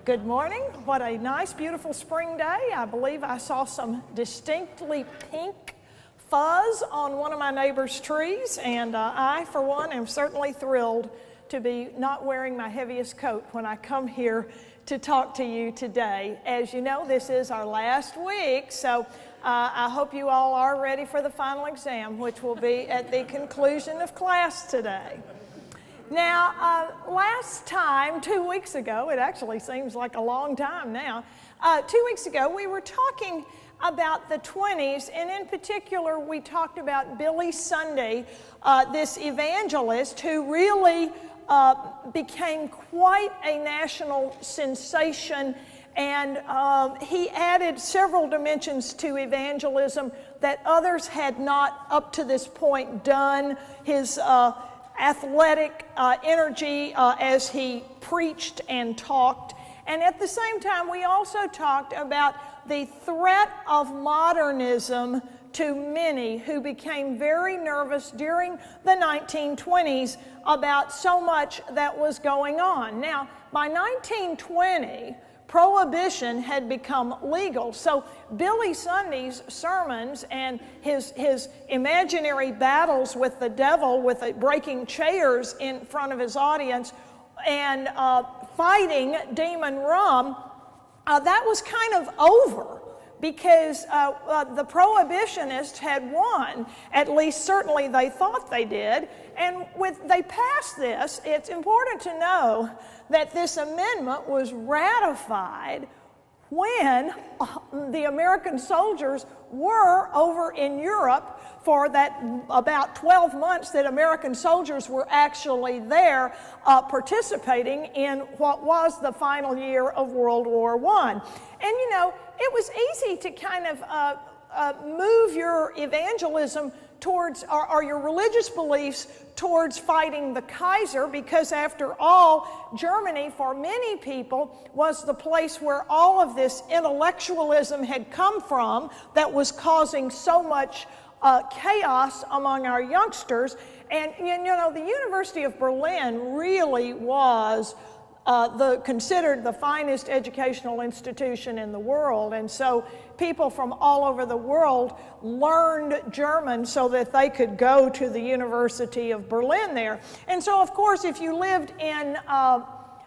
Good morning. What a nice, beautiful spring day. I believe I saw some distinctly pink fuzz on one of my neighbor's trees, and I, for one, am certainly thrilled to be not wearing my heaviest coat when I come here to talk to you today. As you know, this is our last week, so I hope you all are ready for the final exam, which will be at the conclusion of class today. Now, last time, 2 weeks ago, it actually seems like a long time now, 2 weeks ago we were talking about the 20s, and in particular we talked about Billy Sunday, this evangelist who really became quite a national sensation, and he added several dimensions to evangelism that others had not up to this point done. His athletic energy as he preached and talked. And at the same time, we also talked about the threat of modernism to many who became very nervous during the 1920s about so much that was going on. Now, by 1920, prohibition had become legal. So Billy Sunday's sermons and his imaginary battles with the devil, with breaking chairs in front of his audience and fighting demon rum, that was kind of over because the prohibitionists had won. At least certainly they thought they did. And they passed this. It's important to know that this amendment was ratified when the American soldiers were over in Europe for that about 12 months that American soldiers were actually there participating in what was the final year of World War I. And you know, it was easy to kind of move your evangelism towards, or your religious beliefs towards fighting the Kaiser, because after all, Germany for many people was the place where all of this intellectualism had come from that was causing so much chaos among our youngsters. And you know, the University of Berlin really was considered the finest educational institution in the world, and so people from all over the world learned German so that they could go to the University of Berlin there. And so, of course, if you lived in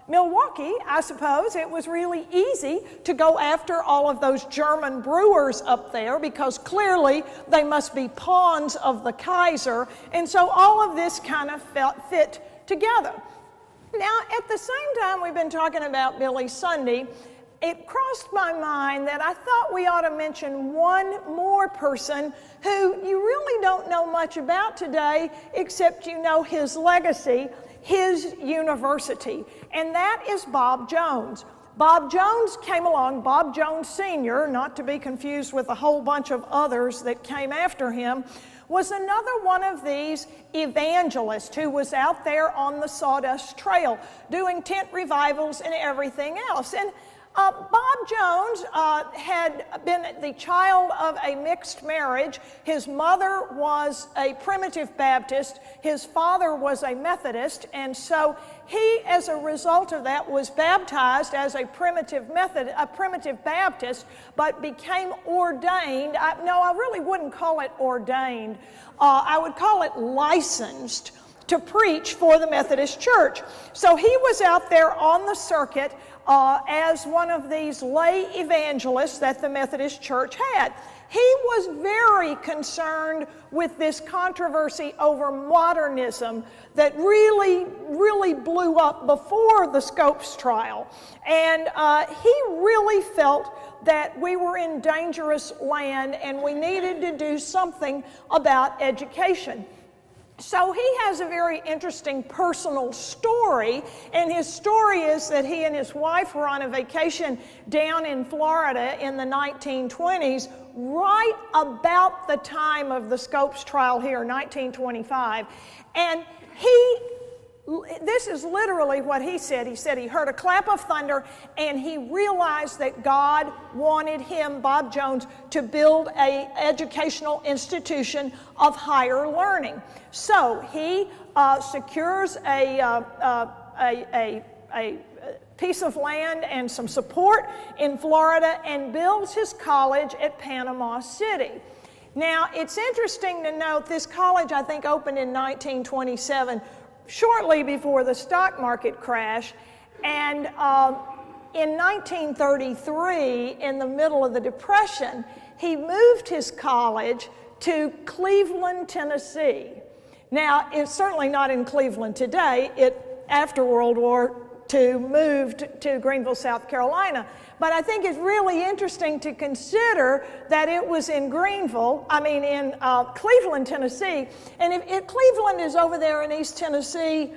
Milwaukee, I suppose it was really easy to go after all of those German brewers up there, because clearly they must be pawns of the Kaiser, and so all of this kind of fit together. Now, at the same time we've been talking about Billy Sunday, it crossed my mind that I thought we ought to mention one more person who you really don't know much about today, except you know his legacy, his university, and that is Bob Jones. Bob Jones came along, Bob Jones Sr., not to be confused with a whole bunch of others that came after him, was another one of these evangelists who was out there on the Sawdust Trail doing tent revivals and everything else. And Bob Jones had been the child of a mixed marriage. His mother was a Primitive Baptist, his father was a Methodist, and so he, as a result of that, was baptized as a Primitive Baptist, but became ordained. No, I really wouldn't call it ordained. I would call it licensed to preach for the Methodist Church. So he was out there on the circuit as one of these lay evangelists that the Methodist Church had. He was very concerned with this controversy over modernism that really blew up before the Scopes trial. And he really felt that we were in dangerous land and we needed to do something about education. So he has a very interesting personal story, and his story is that he and his wife were on a vacation down in Florida in the 1920s, right about the time of the Scopes trial here, 1925. And this is literally what he said. He said he heard a clap of thunder and he realized that God wanted him, Bob Jones, to build an educational institution of higher learning. So he secures a piece of land and some support in Florida and builds his college at Panama City. Now, it's interesting to note this college, I think, opened in 1927, shortly before the stock market crash, and in 1933, in the middle of the Depression, he moved his college to Cleveland, Tennessee. Now, it's certainly not in Cleveland today. It, after World War II, moved to Greenville, South Carolina. But I think it's really interesting to consider that it was in Cleveland, Tennessee. And if Cleveland is over there in East Tennessee,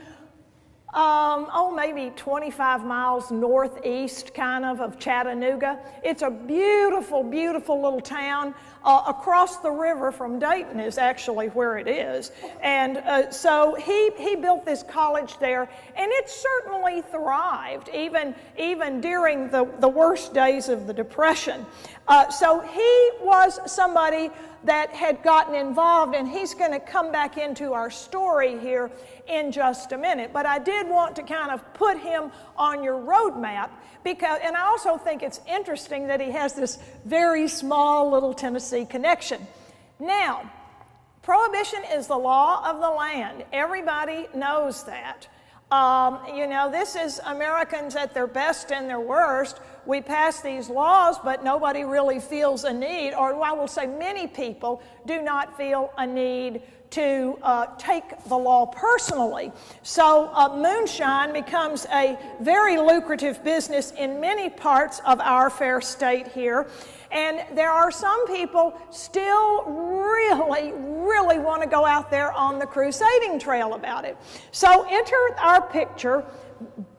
maybe 25 miles northeast kind of Chattanooga. It's a beautiful, beautiful little town. Across the river from Dayton is actually where it is. And so he built this college there, and it certainly thrived, even during the worst days of the Depression. So he was somebody that had gotten involved, and he's going to come back into our story here in just a minute. But I did want to kind of put him on your roadmap, and I also think it's interesting that he has this very small little Tennessee connection. Now, Prohibition is the law of the land. Everybody knows that. This is Americans at their best and their worst. We pass these laws, but nobody really feels a need, or I will say many people do not feel a need to take the law personally. So moonshine becomes a very lucrative business in many parts of our fair state here. And there are some people still really, really want to go out there on the crusading trail about it. So enter our picture,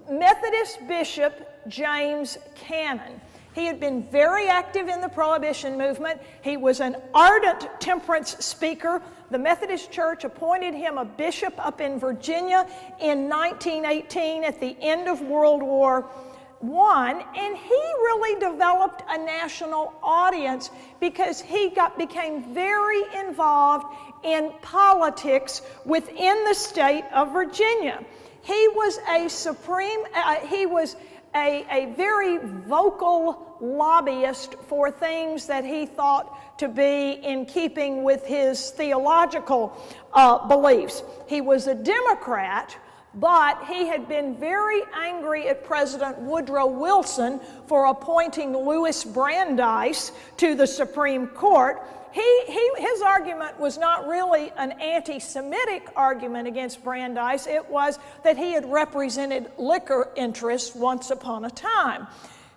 Methodist Bishop James Cannon. He had been very active in the Prohibition movement. He was an ardent temperance speaker. The Methodist Church appointed him a bishop up in Virginia in 1918 at the end of World War I, and he really developed a national audience because he became very involved in politics within the state of Virginia. He was a very vocal lobbyist for things that he thought to be in keeping with his theological beliefs. He was a Democrat, but he had been very angry at President Woodrow Wilson for appointing Louis Brandeis to the Supreme Court. His argument was not really an anti-Semitic argument against Brandeis. It was that he had represented liquor interests once upon a time.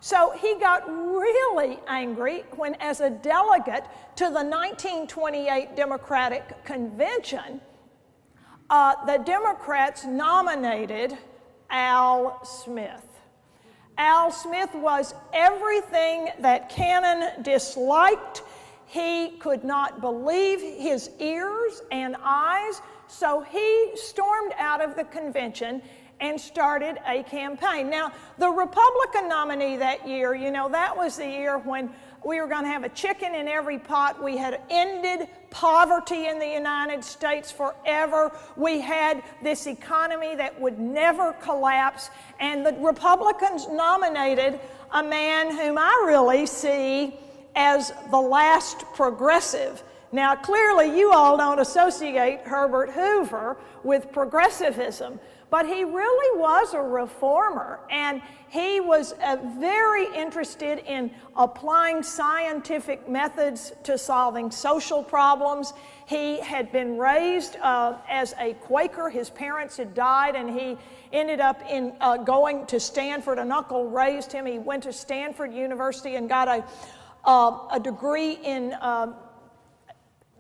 So he got really angry when, as a delegate to the 1928 Democratic Convention, the Democrats nominated Al Smith. Al Smith was everything that Cannon disliked. He could not believe his ears and eyes, so he stormed out of the convention and started a campaign. Now, the Republican nominee that year, that was the year when we were going to have a chicken in every pot. We had ended poverty in the United States forever. We had this economy that would never collapse. And the Republicans nominated a man whom I really see as the last progressive. Now, clearly, you all don't associate Herbert Hoover with progressivism, but he really was a reformer, and he was very interested in applying scientific methods to solving social problems. He had been raised as a Quaker. His parents had died, and he ended up going to Stanford. An uncle raised him. He went to Stanford University and got a degree in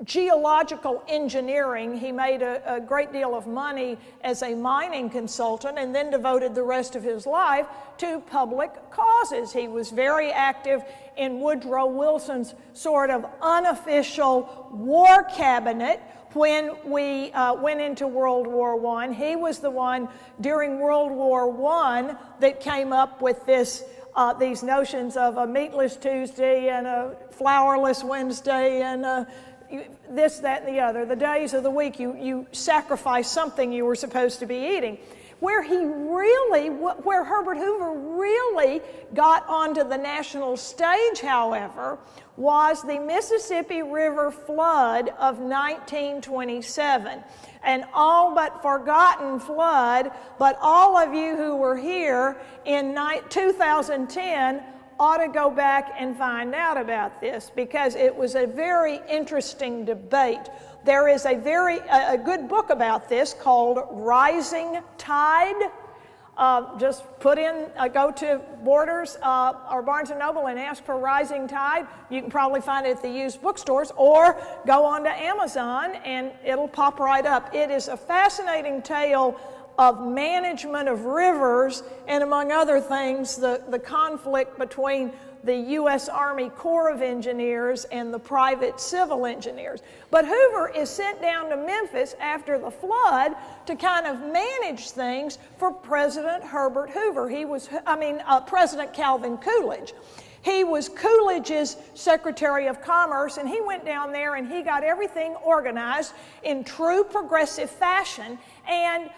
geological engineering. He made a great deal of money as a mining consultant and then devoted the rest of his life to public causes. He was very active in Woodrow Wilson's sort of unofficial war cabinet when we went into World War I. He was the one during World War I that came up with these notions of a meatless Tuesday and a flourless Wednesday and this, that, and the other. The days of the week you sacrifice something you were supposed to be eating. Where Herbert Hoover really got onto the national stage, however, was the Mississippi River flood of 1927. An all but forgotten flood, but all of you who were here in 2010 ought to go back and find out about this, because it was a very interesting debate. There is a good book about this called Rising Tide. Just go to Borders or Barnes & Noble and ask for Rising Tide. You can probably find it at the used bookstores, or go onto Amazon and it'll pop right up. It is a fascinating tale of management of rivers, and among other things, the conflict between the U.S. Army Corps of Engineers and the private civil engineers. But Hoover is sent down to Memphis after the flood to kind of manage things for President Herbert Hoover. President Calvin Coolidge. He was Coolidge's Secretary of Commerce, and he went down there and he got everything organized in true progressive fashion and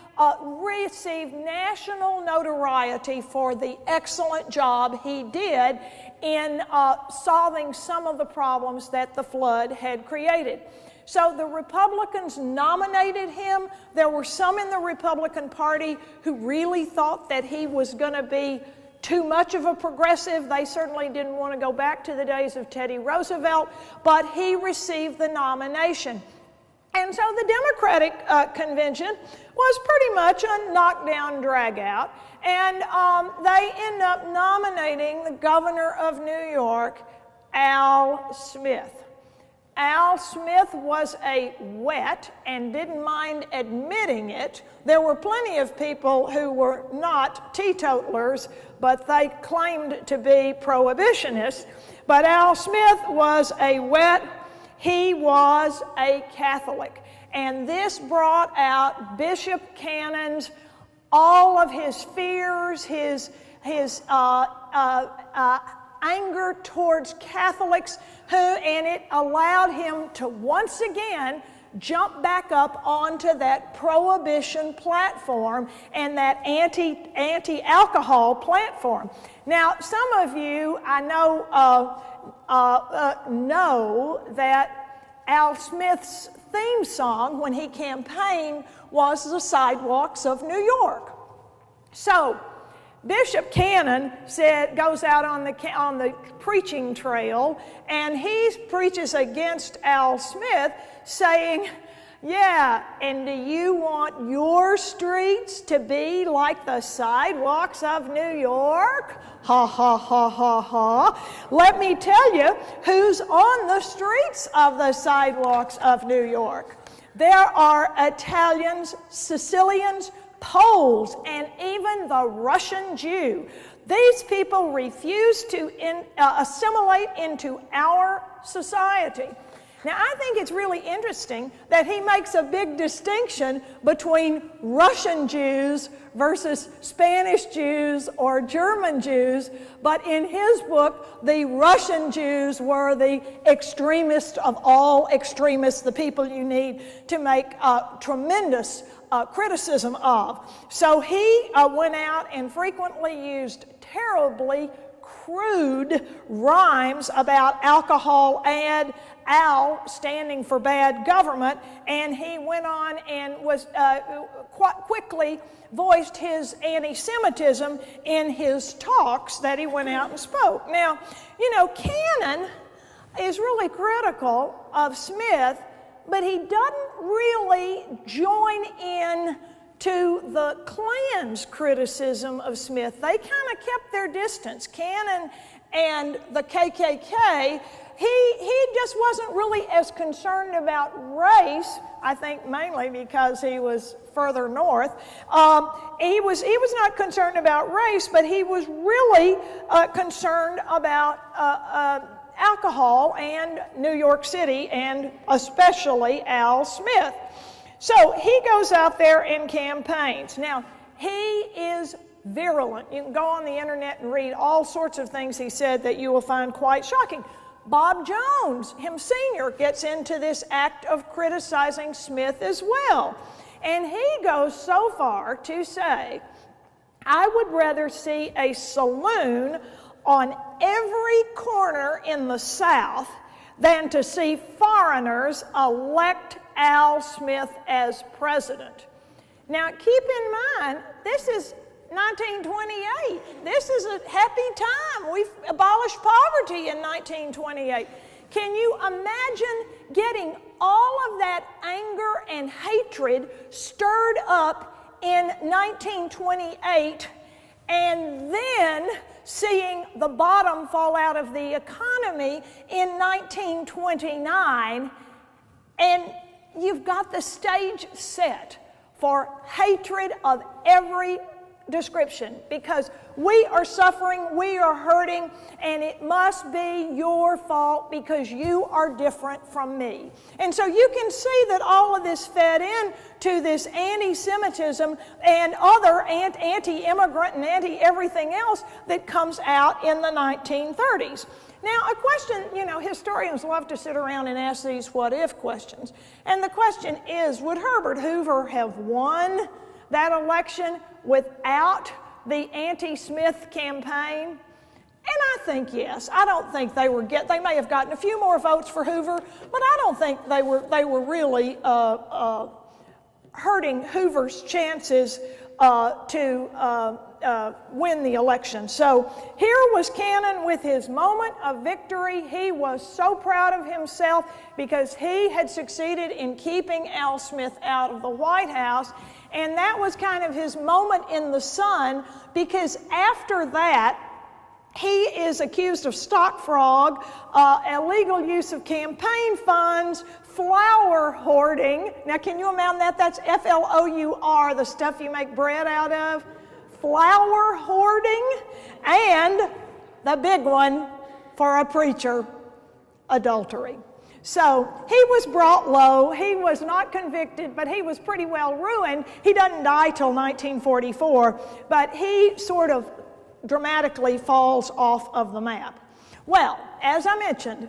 received national notoriety for the excellent job he did in solving some of the problems that the flood had created. So the Republicans nominated him. There were some in the Republican Party who really thought that he was going to be too much of a progressive. They certainly didn't want to go back to the days of Teddy Roosevelt, but he received the nomination. And so the Democratic convention was pretty much a knockdown, drag-out, and they end up nominating the governor of New York, Al Smith. Al Smith was a wet and didn't mind admitting it. There were plenty of people who were not teetotalers, but they claimed to be prohibitionists. But Al Smith was a wet. He was a Catholic. And this brought out Bishop Cannon's, all of his fears, his anger towards Catholics, and it allowed him to once again jump back up onto that prohibition platform and that anti-alcohol platform. Now, some of you, I know, know that Al Smith's theme song when he campaigned was "The Sidewalks of New York." So Bishop Cannon goes out on the preaching trail, and he preaches against Al Smith, saying, yeah, and do you want your streets to be like the sidewalks of New York? Ha, ha, ha, ha, ha. Let me tell you who's on the streets of the sidewalks of New York. There are Italians, Sicilians, Poles, and even the Russian Jew. These people refuse to assimilate into our society. Now, I think it's really interesting that he makes a big distinction between Russian Jews versus Spanish Jews or German Jews, but in his book, the Russian Jews were the extremists of all extremists, the people you need to make tremendous criticism of. So he went out and frequently used terribly crude rhymes about alcohol and Al standing for bad government, and he went on and was quite quickly voiced his anti-Semitism in his talks that he went out and spoke. Now, you know, Cannon is really critical of Smith, but he doesn't really join in to the Klan's criticism of Smith. They kind of kept their distance. Cannon and the KKK, he just wasn't really as concerned about race, I think mainly because he was further north. He was not concerned about race, but he was really concerned about alcohol and New York City, and especially Al Smith. So he goes out there and campaigns. Now, he is virulent. You can go on the internet and read all sorts of things he said that you will find quite shocking. Bob Jones, him senior, gets into this act of criticizing Smith as well. And he goes so far to say, I would rather see a saloon on every corner in the South than to see foreigners elect Al Smith as president. Now, keep in mind, this is 1928. This is a happy time. We've abolished poverty in 1928. Can you imagine getting all of that anger and hatred stirred up in 1928 and then seeing the bottom fall out of the economy in 1929, and you've got the stage set for hatred of every description, because we are suffering, we are hurting, and it must be your fault because you are different from me. And so you can see that all of this fed in to this anti-Semitism and other anti-immigrant and anti-everything else that comes out in the 1930s. Now, a question, historians love to sit around and ask these what-if questions. And the question is, would Herbert Hoover have won that election without the anti-Smith campaign? And I think yes. I don't think they may have gotten a few more votes for Hoover, but I don't think they were really hurting Hoover's chances to win the election. So here was Cannon with his moment of victory. He was so proud of himself because he had succeeded in keeping Al Smith out of the White House. And that was kind of his moment in the sun, because after that, he is accused of stock fraud, illegal use of campaign funds, flour hoarding. Now, can you imagine that? That's F-L-O-U-R, the stuff you make bread out of. Flour hoarding, and the big one for a preacher, adultery. So he was brought low. He was not convicted, but he was pretty well ruined. He doesn't die till 1944, but he sort of dramatically falls off of the map. Well, as I mentioned,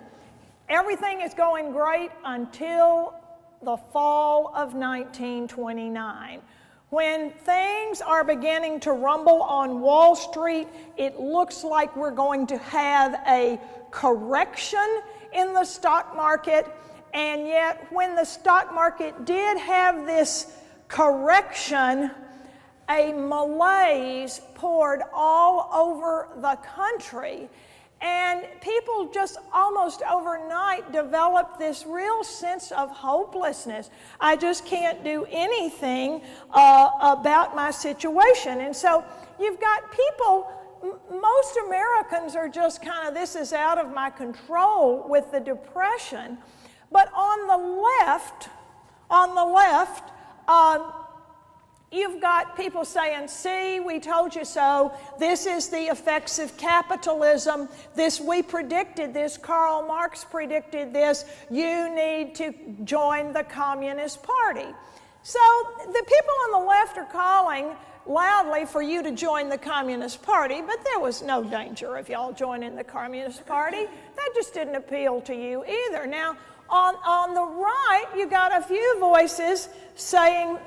everything is going great until the fall of 1929. When things are beginning to rumble on Wall Street, it looks like we're going to have a correction in the stock market, and yet when the stock market did have this correction, a malaise poured all over the country, and people just almost overnight developed this real sense of hopelessness. I just can't do anything about my situation. And so you've got people, most Americans are just kind of, this is out of my control with the Depression. But on the left, you've got people saying, see, we told you so. This is the effects of capitalism. We predicted this. Karl Marx predicted this. You need to join the Communist Party. So the people on the left are calling loudly for you to join the Communist Party, but there was no danger of y'all joining the Communist Party. That just didn't appeal to you either. Now, on the right, you got a few voices saying,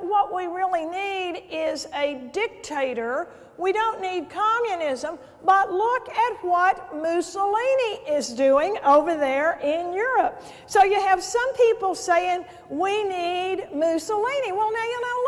what we really need is a dictator. We don't need communism, but look at what Mussolini is doing over there in Europe. So you have some people saying, we need Mussolini. Well, now,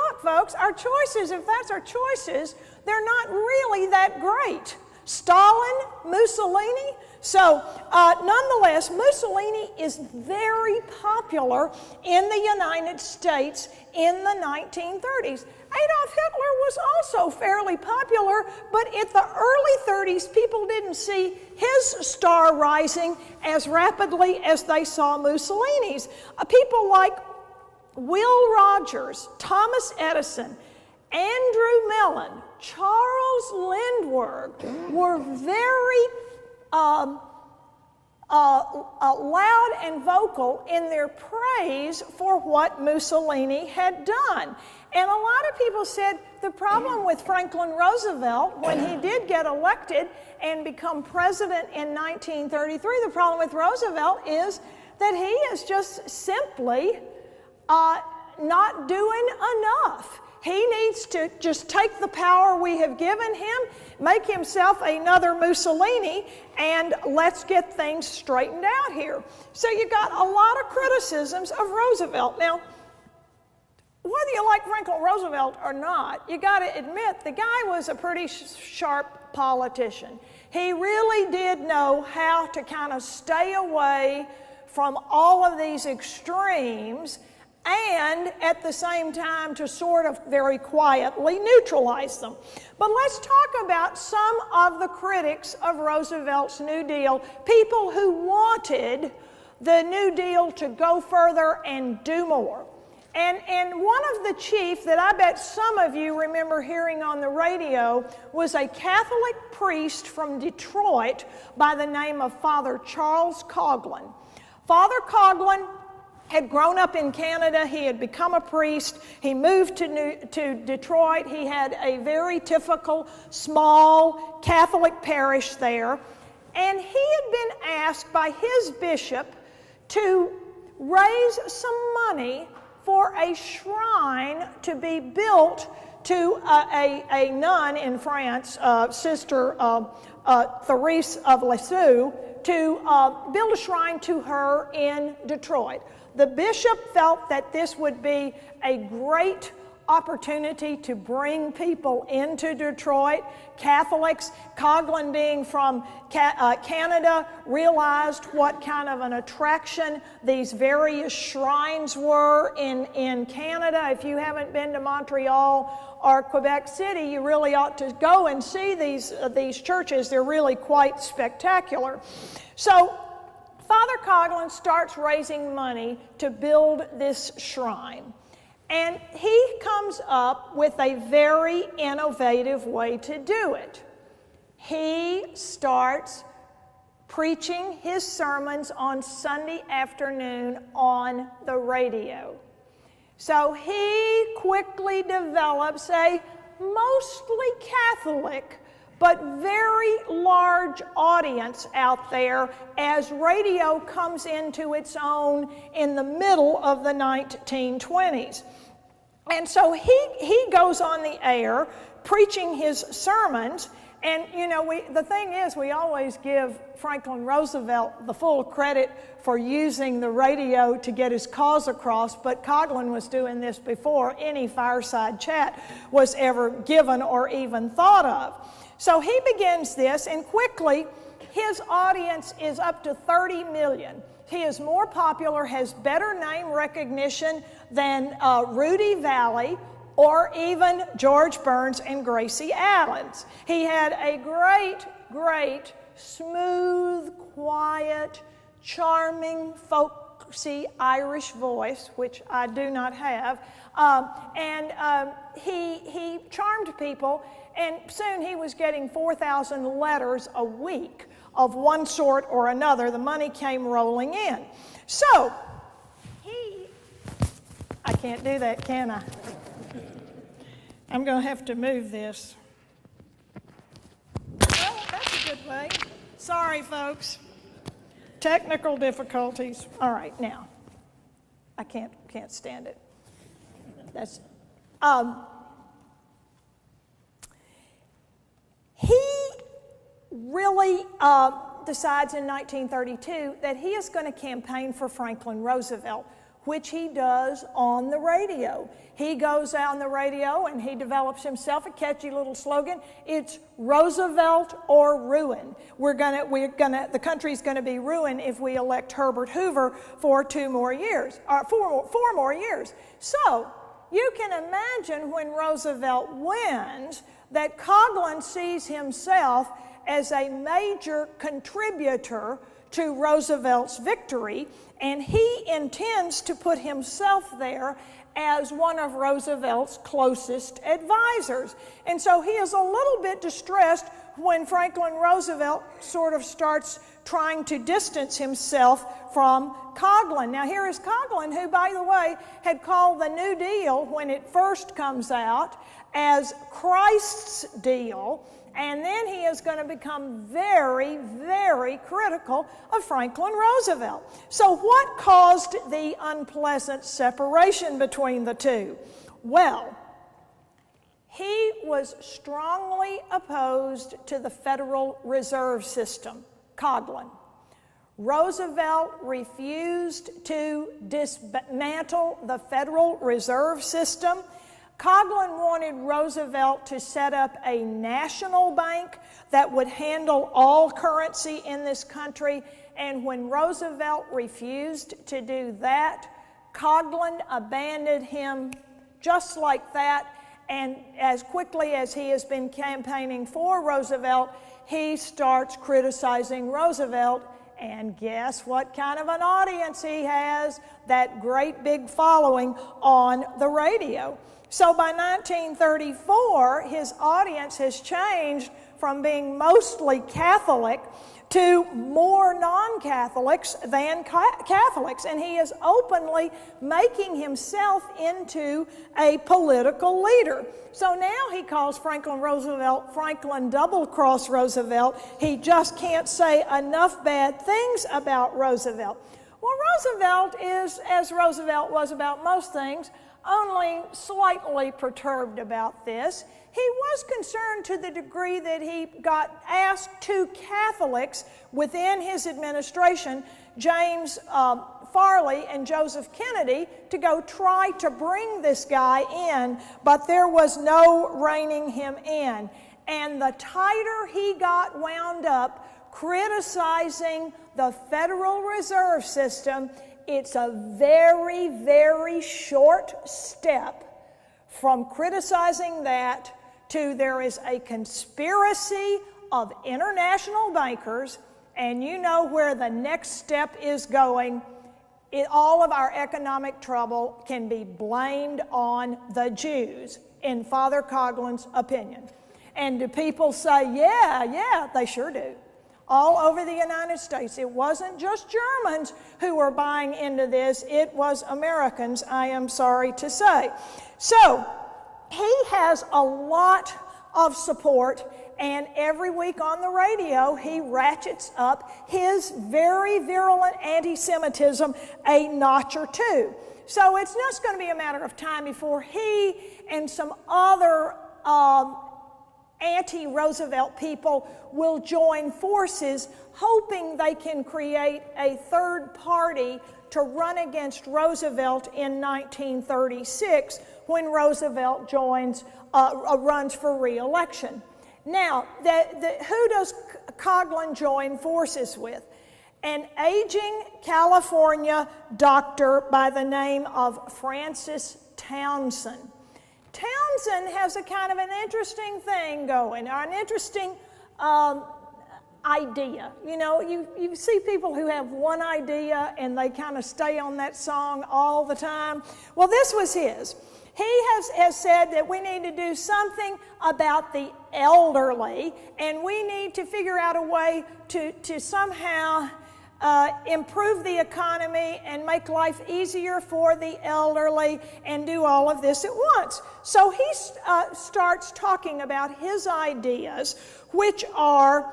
look, folks, our choices, if that's our choices, they're not really that great. Stalin, Mussolini. So, nonetheless, Mussolini is very popular in the United States in the 1930s. Adolf Hitler was also fairly popular, but at the early 30s, people didn't see his star rising as rapidly as they saw Mussolini's. People like Will Rogers, Thomas Edison, Andrew Mellon, Charles Lindbergh were very loud and vocal in their praise for what Mussolini had done. And a lot of people said the problem with Franklin Roosevelt, when he did get elected and become president in 1933, the problem with Roosevelt is that he is just simply not doing enough. He needs to just take the power we have given him, make himself another Mussolini, and let's get things straightened out here. So you got a lot of criticisms of Roosevelt. Now, whether you like Franklin Roosevelt or not, you got to admit the guy was a pretty sharp politician. He really did know how to kind of stay away from all of these extremes and at the same time to sort of very quietly neutralize them. But let's talk about some of the critics of Roosevelt's New Deal, people who wanted the New Deal to go further and do more. And one of the chief that I bet some of you remember hearing on the radio was a Catholic priest from Detroit by the name of Father Charles Coughlin. Father Coughlin had grown up in Canada. He had become a priest. He moved to Detroit. He had a very typical small Catholic parish there. And he had been asked by his bishop to raise some money for a shrine to be built to a nun in France, Sister Therese of Lisieux, to build a shrine to her in Detroit. The bishop felt that this would be a great opportunity to bring people into Detroit. Catholics, Coughlin being from Canada, realized what kind of an attraction these various shrines were in Canada. If you haven't been to Montreal or Quebec City, you really ought to go and see these churches. They're really quite spectacular. So Father Coughlin starts raising money to build this shrine. And he comes up with a very innovative way to do it. He starts preaching his sermons on Sunday afternoon on the radio. So he quickly develops a mostly Catholic but very large audience out there as radio comes into its own in the middle of the 1920s. And so he goes on the air preaching his sermons. And, you know, the thing is, we always give Franklin Roosevelt the full credit for using the radio to get his cause across, but Coughlin was doing this before any fireside chat was ever given or even thought of. So he begins this, and quickly his audience is up to 30 million. He is more popular, has better name recognition than Rudy Valley or even George Burns and Gracie Adams. He had a great, smooth, quiet, charming, folksy Irish voice, which I do not have. He charmed people, and soon he was getting 4,000 letters a week of one sort or another. The money came rolling in. So, I can't do that, can I? I'm going to have to move this. Oh, that's a good way. Sorry, folks. Technical difficulties. All right, now. I can't stand it. That's he really decides in 1932 that he is going to campaign for Franklin Roosevelt, which he does on the radio. He goes out on the radio and he develops himself a catchy little slogan. It's Roosevelt or ruin. The country's going to be ruined if we elect Herbert Hoover for 4 more years. So you can imagine when Roosevelt wins that Coughlin sees himself as a major contributor to Roosevelt's victory, and he intends to put himself there as one of Roosevelt's closest advisors. And so he is a little bit distressed when Franklin Roosevelt sort of starts trying to distance himself from Coughlin. Now here is Coughlin, who, by the way, had called the New Deal, when it first comes out, as Christ's deal, and then he is going to become very, very critical of Franklin Roosevelt. So what caused the unpleasant separation between the two? Well, he was strongly opposed to the Federal Reserve System, Coughlin. Roosevelt refused to dismantle the Federal Reserve System. Coughlin wanted Roosevelt to set up a national bank that would handle all currency in this country, and when Roosevelt refused to do that, Coughlin abandoned him just like that, and as quickly as he has been campaigning for Roosevelt, he starts criticizing Roosevelt, and guess what kind of an audience he has? That great big following on the radio. So by 1934, his audience has changed from being mostly Catholic to more non-Catholics than Catholics, and he is openly making himself into a political leader. So now he calls Franklin Roosevelt Franklin Double-Cross Roosevelt. He just can't say enough bad things about Roosevelt. Well, Roosevelt is, as Roosevelt was about most things, only slightly perturbed about this. He was concerned to the degree that he got asked two Catholics within his administration, James Farley and Joseph Kennedy, to go try to bring this guy in, but there was no reining him in. And the tighter he got wound up criticizing the Federal Reserve System, it's a very, very short step from criticizing that to there is a conspiracy of international bankers, and you know where the next step is going. All of our economic trouble can be blamed on the Jews, in Father Coughlin's opinion. And do people say, yeah, they sure do. All over the United States. It wasn't just Germans who were buying into this, it was Americans, I am sorry to say. So, he has a lot of support, and every week on the radio, he ratchets up his very virulent anti-Semitism a notch or two. So it's just going to be a matter of time before he and some other anti-Roosevelt people will join forces, hoping they can create a third party to run against Roosevelt in 1936 when Roosevelt runs for re-election. Now, who does Coughlin join forces with? An aging California doctor by the name of Francis Townsend. Townsend has a kind of an interesting thing going, or an interesting idea. You know, you see people who have one idea and they kind of stay on that song all the time. Well, this was his. He has said that we need to do something about the elderly, and we need to figure out a way to somehow improve the economy and make life easier for the elderly and do all of this at once. So he starts talking about his ideas, which are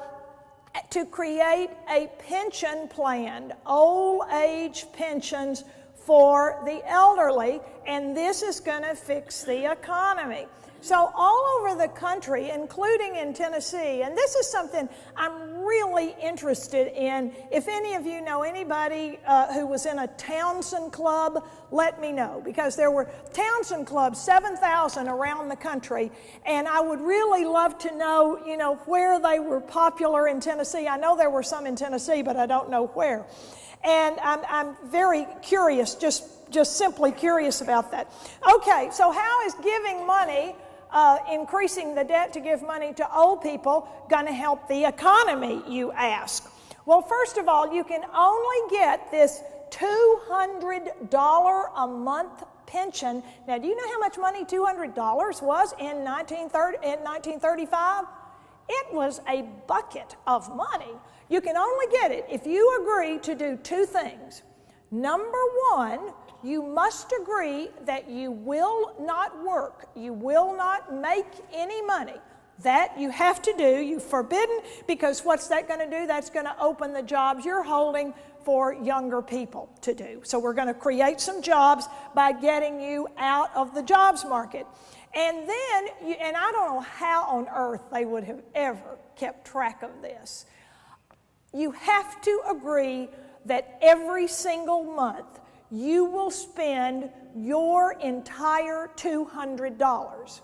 to create a pension plan, old age pensions for the elderly, and this is going to fix the economy. So all over the country, including in Tennessee, and this is something I'm really interested in. If any of you know anybody who was in a Townsend Club, let me know, because there were Townsend Clubs, 7,000 around the country, and I would really love to know, you know, where they were popular in Tennessee. I know there were some in Tennessee, but I don't know where. And I'm very curious, just simply curious about that. Okay, so how is giving money, increasing the debt to give money to old people, going to help the economy, you ask? Well, first of all, you can only get this $200 a month pension. Now, do you know how much money $200 was in 1935? It was a bucket of money. You can only get it if you agree to do two things. Number one, you must agree that you will not work, you will not make any money. That you have to do, you're forbidden, because what's that going to do? That's going to open the jobs you're holding for younger people to do. So we're going to create some jobs by getting you out of the jobs market. And then, and I don't know how on earth they would have ever kept track of this. You have to agree that every single month you will spend your entire $200.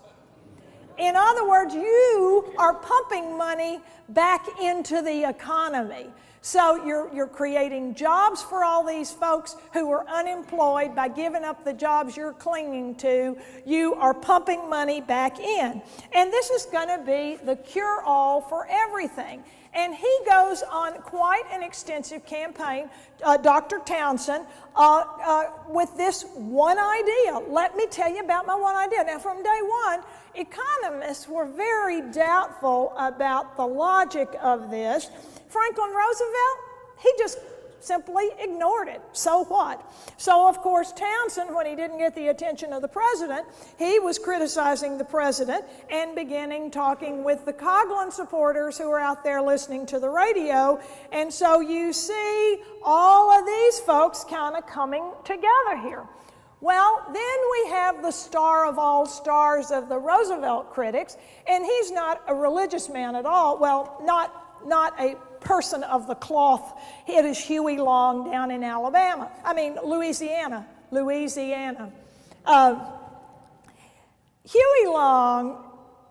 In other words, you are pumping money back into the economy. So you're creating jobs for all these folks who are unemployed by giving up the jobs you're clinging to. You are pumping money back in. And this is going to be the cure-all for everything. And he goes on quite an extensive campaign, Dr. Townsend, with this one idea. Let me tell you about my one idea. Now, from day one, economists were very doubtful about the logic of this. Franklin Roosevelt, he just simply ignored it. So what? So, of course, Townsend, when he didn't get the attention of the president, he was criticizing the president and beginning talking with the Coughlin supporters who are out there listening to the radio. And so you see all of these folks kind of coming together here. Well, then we have the star of all stars of the Roosevelt critics, and he's not a religious man at all. Well, not a person of the cloth. It is Huey Long down in Louisiana. Huey Long,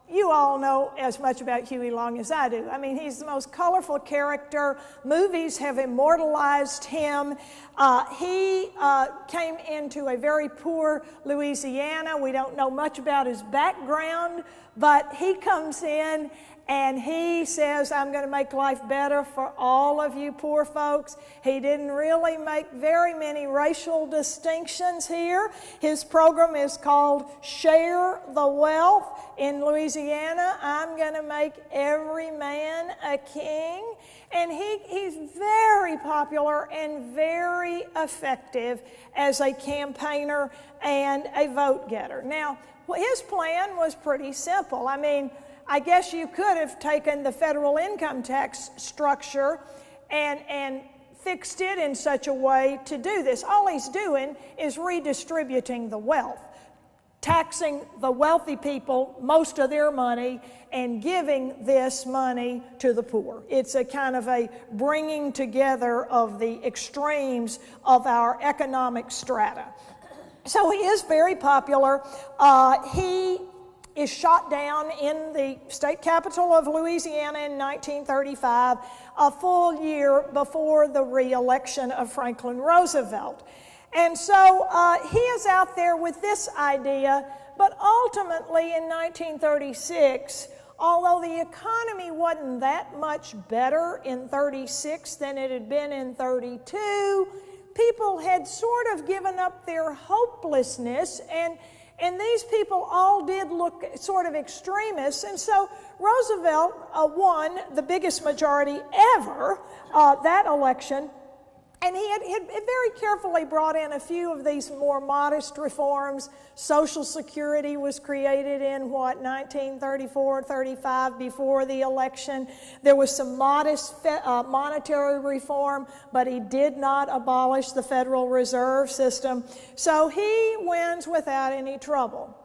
you all know as much about Huey Long as I do. I mean, he's the most colorful character. Movies have immortalized him. He came into a very poor Louisiana. We don't know much about his background, but he comes in and he says, I'm going to make life better for all of you poor folks. He didn't really make very many racial distinctions here. His program is called Share the Wealth. In Louisiana, I'm going to make every man a king. And he's very popular and very effective as a campaigner and a vote getter. Now, his plan was pretty simple. I mean, I guess you could have taken the federal income tax structure and fixed it in such a way to do this. All he's doing is redistributing the wealth, taxing the wealthy people most of their money and giving this money to the poor. It's a kind of a bringing together of the extremes of our economic strata. So he is very popular. He is shot down in the state capital of Louisiana in 1935, a full year before the re-election of Franklin Roosevelt. And so he is out there with this idea, but ultimately in 1936, although the economy wasn't that much better in 36 than it had been in 32, people had sort of given up their hopelessness, and these people all did look sort of extremists. And so Roosevelt won the biggest majority ever, that election. And he had very carefully brought in a few of these more modest reforms. Social Security was created in, 1934, 35, before the election. There was some modest monetary reform, but he did not abolish the Federal Reserve System. So he wins without any trouble.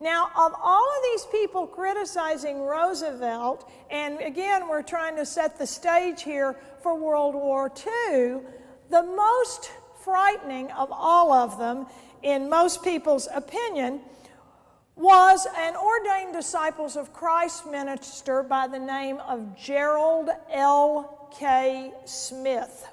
Now, of all of these people criticizing Roosevelt, and again, we're trying to set the stage here for World War II, the most frightening of all of them, in most people's opinion, was an ordained Disciples of Christ minister by the name of Gerald L.K. Smith.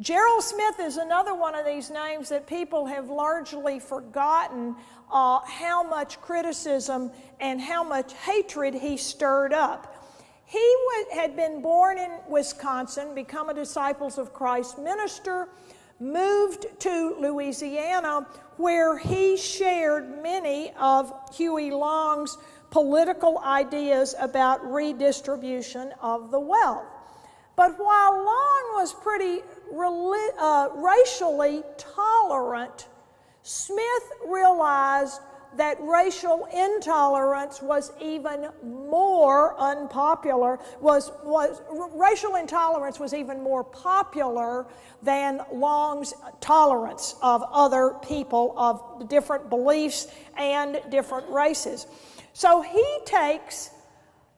Gerald Smith is another one of these names that people have largely forgotten how much criticism and how much hatred he stirred up. He had been born in Wisconsin, become a Disciples of Christ minister, moved to Louisiana, where he shared many of Huey Long's political ideas about redistribution of the wealth. But while Long was pretty racially tolerant, Smith realized that racial intolerance was even more unpopular, racial intolerance was even more popular than Long's tolerance of other people of different beliefs and different races. So he takes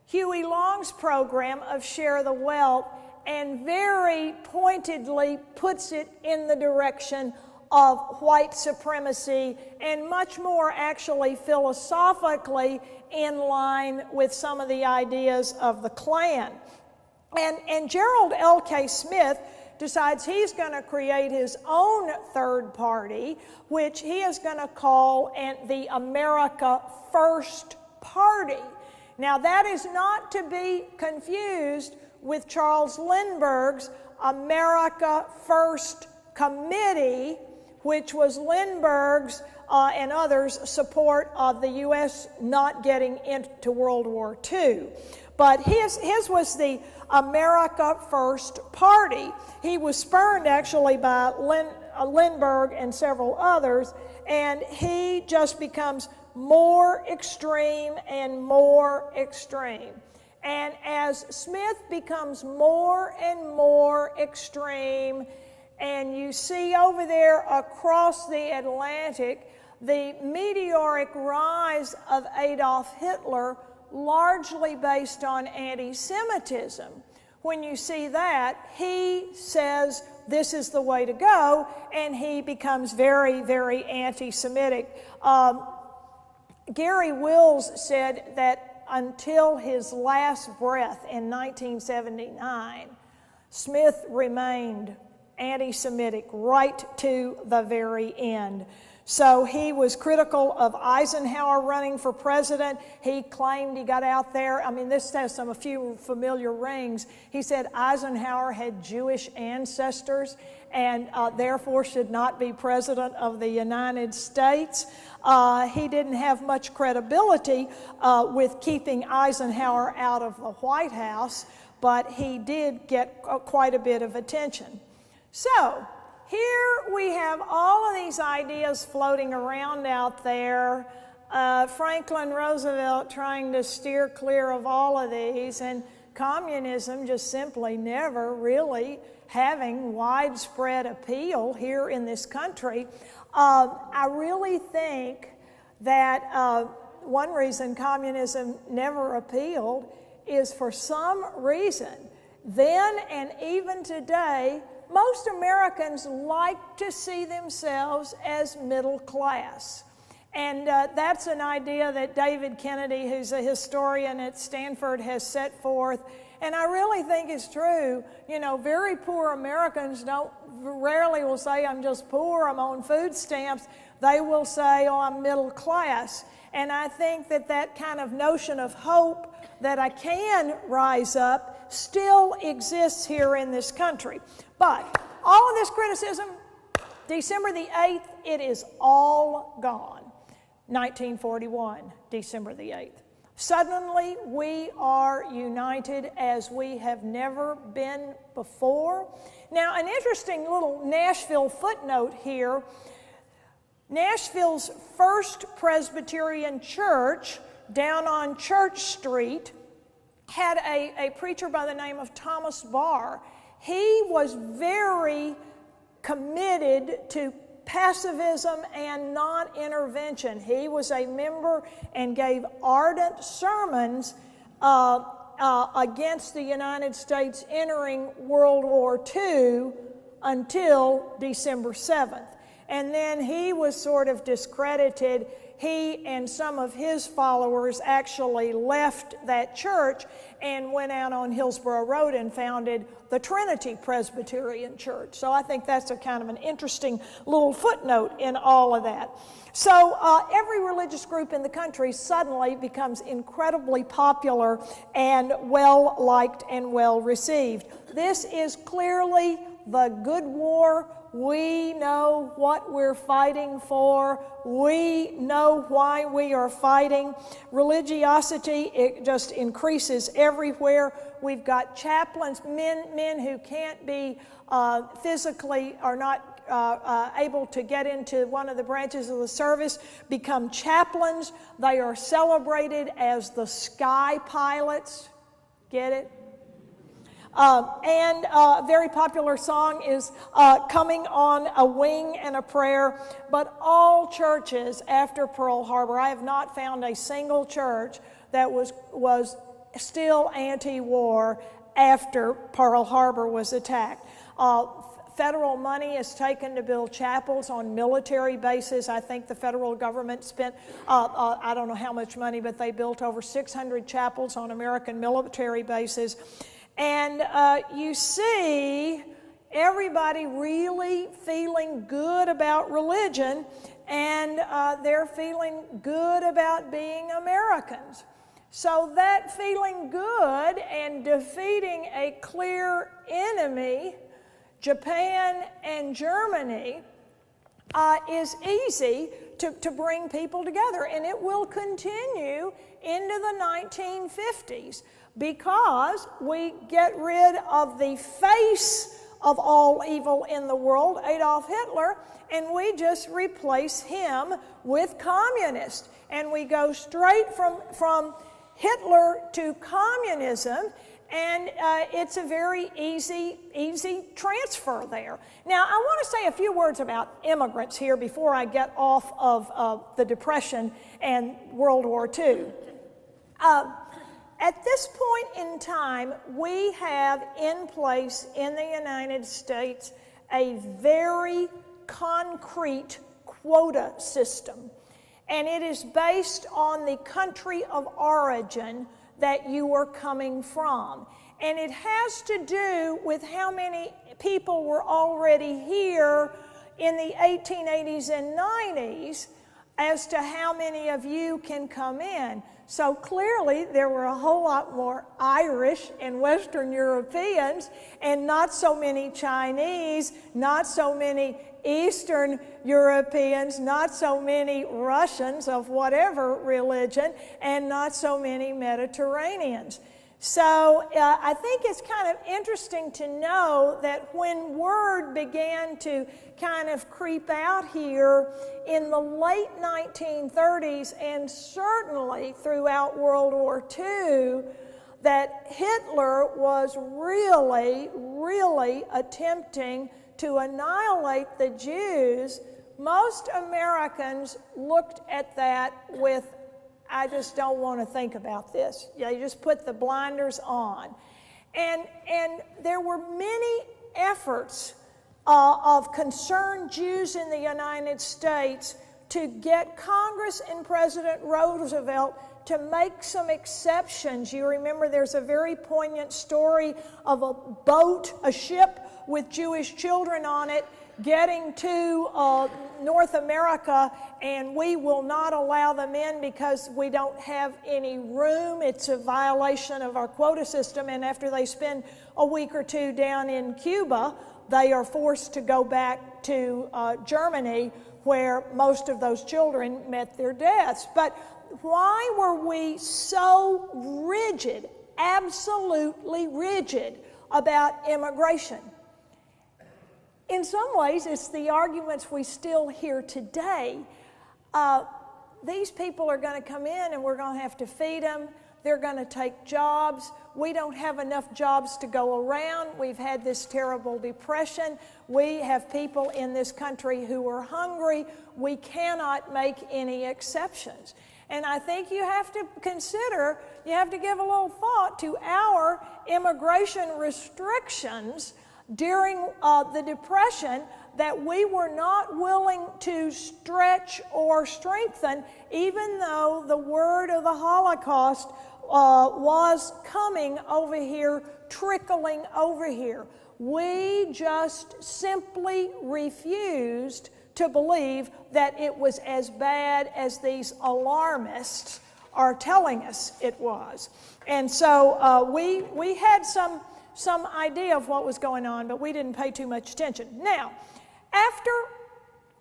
Huey Long's program of Share the Wealth and very pointedly puts it in the direction of white supremacy, and much more actually philosophically in line with some of the ideas of the Klan. And Gerald L.K. Smith decides he's going to create his own third party, which he is going to call the America First Party. Now that is not to be confused with Charles Lindbergh's America First Committee, which was Lindbergh's and others' support of the U.S. not getting into World War II. But his was the America First Party. He was spurned actually by Lindbergh and several others, and he just becomes more extreme and more extreme. And as Smith becomes more and more extreme, and you see over there across the Atlantic the meteoric rise of Adolf Hitler, largely based on anti-Semitism. When you see that, he says this is the way to go, and he becomes very, very anti-Semitic. Gary Wills said that until his last breath in 1979, Smith remained anti-Semitic right to the very end. So he was critical of Eisenhower running for president. He claimed he got out there. I mean, this has a few familiar rings. He said Eisenhower had Jewish ancestors and therefore should not be president of the United States. He didn't have much credibility with keeping Eisenhower out of the White House, but he did get quite a bit of attention. So here we have all of these ideas floating around out there. Franklin Roosevelt trying to steer clear of all of these, and communism just simply never really having widespread appeal here in this country. I really think that one reason communism never appealed is for some reason, then and even today, most Americans like to see themselves as middle class. And that's an idea that David Kennedy, who's a historian at Stanford, has set forth. And I really think it's true. You know, very poor Americans rarely will say, I'm just poor, I'm on food stamps. They will say, oh, I'm middle class. And I think that that kind of notion of hope that I can rise up still exists here in this country. But all of this criticism, December the 8th, it is all gone. 1941, December the 8th. Suddenly, we are united as we have never been before. Now, an interesting little Nashville footnote here. Nashville's First Presbyterian Church down on Church Street had a preacher by the name of Thomas Barr. He was very committed to pacifism and non-intervention. He was a member and gave ardent sermons against the United States entering World War II until December 7th. And then he was sort of discredited. He and some of his followers actually left that church and went out on Hillsborough Road and founded the Trinity Presbyterian Church. So I think that's a kind of an interesting little footnote in all of that. So every religious group in the country suddenly becomes incredibly popular and well-liked and well-received. This is clearly the good war We know what we're fighting for. We know why we are fighting. Religiosity, it just increases everywhere. We've got chaplains, men who can't be physically or not able to get into one of the branches of the service, become chaplains. They are celebrated as the sky pilots. Get it? And a very popular song is Coming on a Wing and a Prayer. But all churches after Pearl Harbor, I have not found a single church that was still anti-war after Pearl Harbor was attacked. Federal money is taken to build chapels on military bases. I think the federal government spent, I don't know how much money, but they built over 600 chapels on American military bases. And you see everybody really feeling good about religion, and they're feeling good about being Americans. So that feeling good and defeating a clear enemy, Japan and Germany, is easy to bring people together. And it will continue into the 1950s because we get rid of the face of all evil in the world, Adolf Hitler, and we just replace him with communist. And we go straight from Hitler to communism, and it's a very easy transfer there. Now, I want to say a few words about immigrants here before I get off of the Depression and World War II. At this point in time, we have in place in the United States a very concrete quota system. And it is based on the country of origin that you are coming from. And it has to do with how many people were already here in the 1880s and 90s as to how many of you can come in. So clearly there were a whole lot more Irish and Western Europeans and not so many Chinese, not so many Eastern Europeans, not so many Russians of whatever religion, and not so many Mediterraneans. So I think it's kind of interesting to know that when word began to kind of creep out here in the late 1930s and certainly throughout World War II, that Hitler was really attempting to annihilate the Jews, most Americans looked at that with, I just don't want to think about this. They just put the blinders on. And there were many efforts of concerned Jews in the United States to get Congress and President Roosevelt to make some exceptions. You remember there's a very poignant story of a boat, a ship with Jewish children on it, getting to North America, and we will not allow them in because we don't have any room. It's a violation of our quota system, and after they spend a week or two down in Cuba, they are forced to go back to Germany, where most of those children met their deaths. But why were we so rigid, absolutely rigid, about immigration? In some ways, it's the arguments we still hear today. These people are going to come in and we're going to have to feed them. They're going to take jobs. We don't have enough jobs to go around. We've had this terrible depression. We have people in this country who are hungry. We cannot make any exceptions. And I think you have to consider, you have to give a little thought to our immigration restrictions during the Depression that we were not willing to stretch or strengthen, even though the word of the Holocaust was coming over here, trickling over here. We just simply refused to believe that it was as bad as these alarmists are telling us it was. And so we had some idea of what was going on, but we didn't pay too much attention. Now, After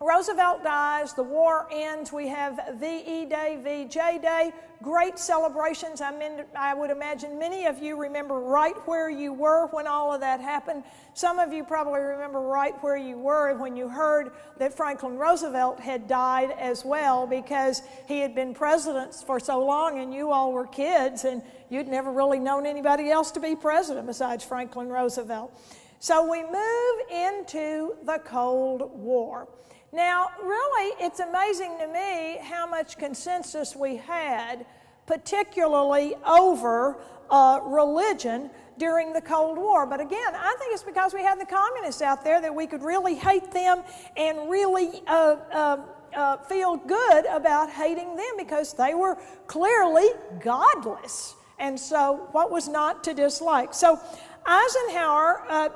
Roosevelt dies, the war ends, we have VE Day, VJ Day, great celebrations. I would imagine many of you remember right where you were when all of that happened. Some of you probably remember right where you were when you heard that Franklin Roosevelt had died as well, because he had been president for so long and you all were kids and you'd never really known anybody else to be president besides Franklin Roosevelt. So we move into the Cold War. Now, really, it's amazing to me how much consensus we had, particularly over religion during the Cold War. But again, I think it's because we had the communists out there that we could really hate them and really feel good about hating them, because they were clearly godless. And so what was not to dislike? So Eisenhower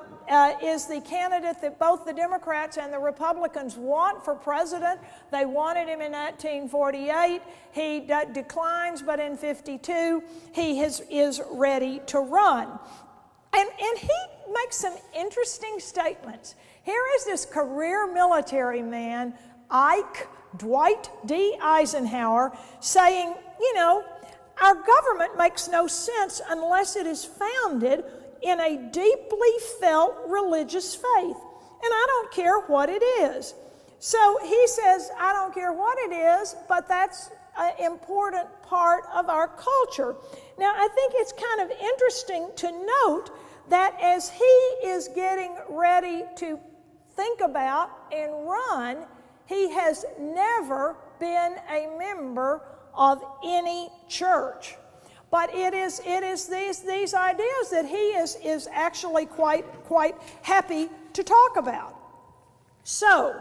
is the candidate that both the Democrats and the Republicans want for president. They wanted him in 1948. He declines, but in 52, he is ready to run. And he makes some interesting statements. Here is this career military man, Dwight D. Eisenhower, saying, you know, our government makes no sense unless it is founded in a deeply felt religious faith. And I don't care what it is. So he says, I don't care what it is, but that's an important part of our culture. Now, I think it's kind of interesting to note that as he is getting ready to think about and run, he has never been a member of any church. But it is these ideas that he is actually quite happy to talk about. So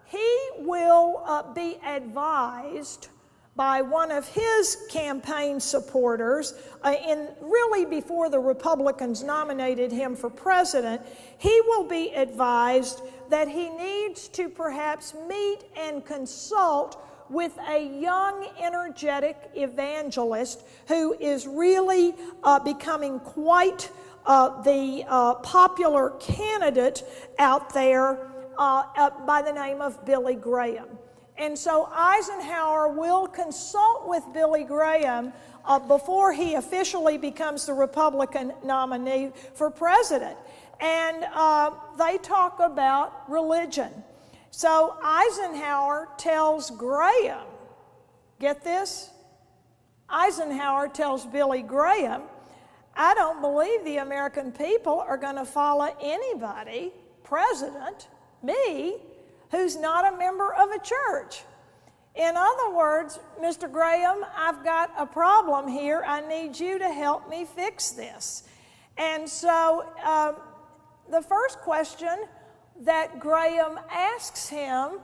he will be advised by one of his campaign supporters, really before the Republicans nominated him for president. He will be advised that he needs to perhaps meet and consult with a young, energetic evangelist who is really becoming quite the popular candidate out there by the name of Billy Graham. And so Eisenhower will consult with Billy Graham before he officially becomes the Republican nominee for president. And they talk about religion. So Eisenhower tells Graham, get this? Eisenhower tells Billy Graham, I don't believe the American people are going to follow anybody, president, me, who's not a member of a church. In other words, Mr. Graham, I've got a problem here. I need you to help me fix this. And so the first question that Graham asks him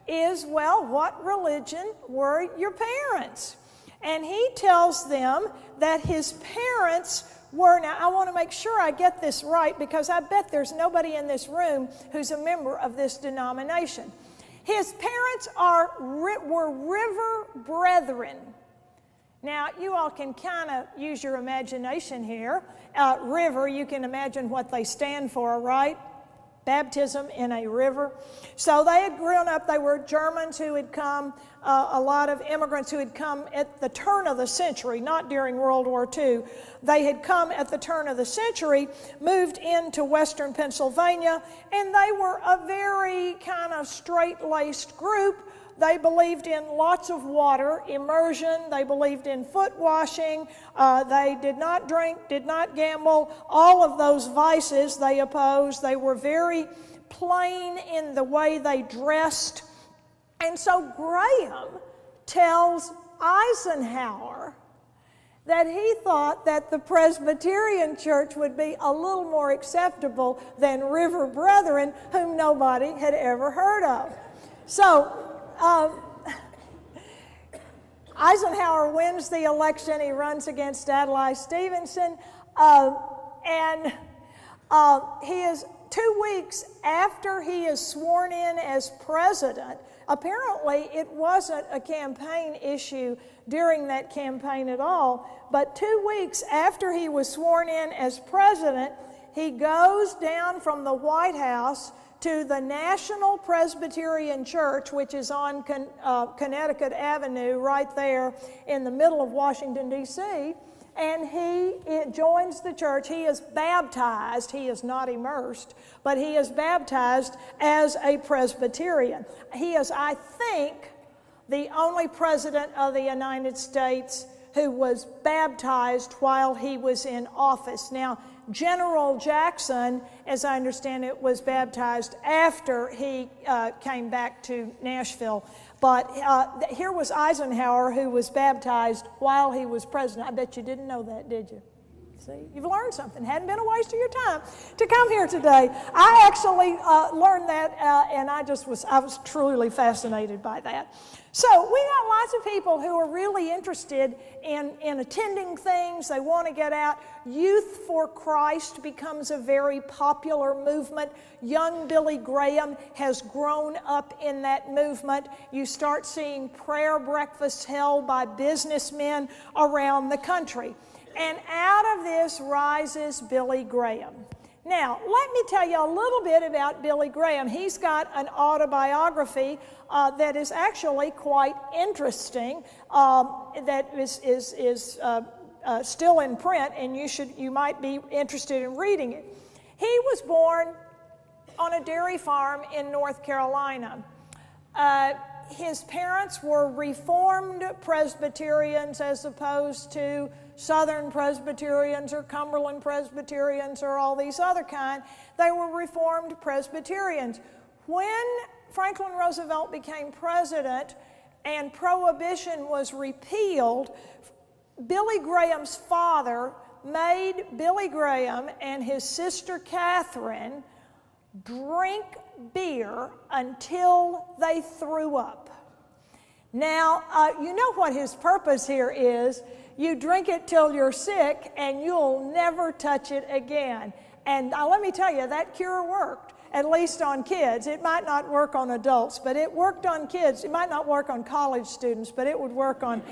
is, well, what religion were your parents? And he tells them that his parents were, now I want to make sure I get this right because I bet there's nobody in this room who's a member of this denomination. His parents were River Brethren. Now, you all can kind of use your imagination here. River, you can imagine what they stand for, right? Baptism in a river. So they had grown up, they were Germans who had come, a lot of immigrants who had come at the turn of the century, not during World War II. They had come at the turn of the century, moved into western Pennsylvania, and they were a very kind of straight-laced group. They believed in lots of water, immersion. They believed in foot washing. They did not drink, did not gamble. All of those vices they opposed. They were very plain in the way they dressed. And so Graham tells Eisenhower that he thought that the Presbyterian Church would be a little more acceptable than River Brethren, whom nobody had ever heard of. So Eisenhower wins the election. He runs against Adlai Stevenson, and he is 2 weeks after he is sworn in as president. Apparently, it wasn't a campaign issue during that campaign at all, but 2 weeks after he was sworn in as president, he goes down from the White House to the National Presbyterian Church, which is on Connecticut Avenue right there in the middle of Washington, D.C., and he joins the church. He is baptized. He is not immersed, but he is baptized as a Presbyterian. He is, I think, the only president of the United States who was baptized while he was in office. Now, General Jackson, as I understand it, was baptized after he came back to Nashville. But here was Eisenhower, who was baptized while he was president. I bet you didn't know that, did you? See, you've learned something. Hadn't been a waste of your time to come here today. I actually learned that, and I was truly fascinated by that. So we got lots of people who are really interested in attending things. They want to get out. Youth for Christ becomes a very popular movement. Young Billy Graham has grown up in that movement. You start seeing prayer breakfasts held by businessmen around the country. And out of this rises Billy Graham. Now, let me tell you a little bit about Billy Graham. He's got an autobiography that is actually quite interesting, that is still in print, and you might be interested in reading it. He was born on a dairy farm in North Carolina. His parents were Reformed Presbyterians as opposed to Southern Presbyterians or Cumberland Presbyterians or all these other kind. They were Reformed Presbyterians. When Franklin Roosevelt became president and Prohibition was repealed, Billy Graham's father made Billy Graham and his sister Catherine drink beer until they threw up. Now, you know what his purpose here is. You drink it till you're sick and you'll never touch it again. And let me tell you, that cure worked, at least on kids. It might not work on adults, but it worked on kids. It might not work on college students, but it would work on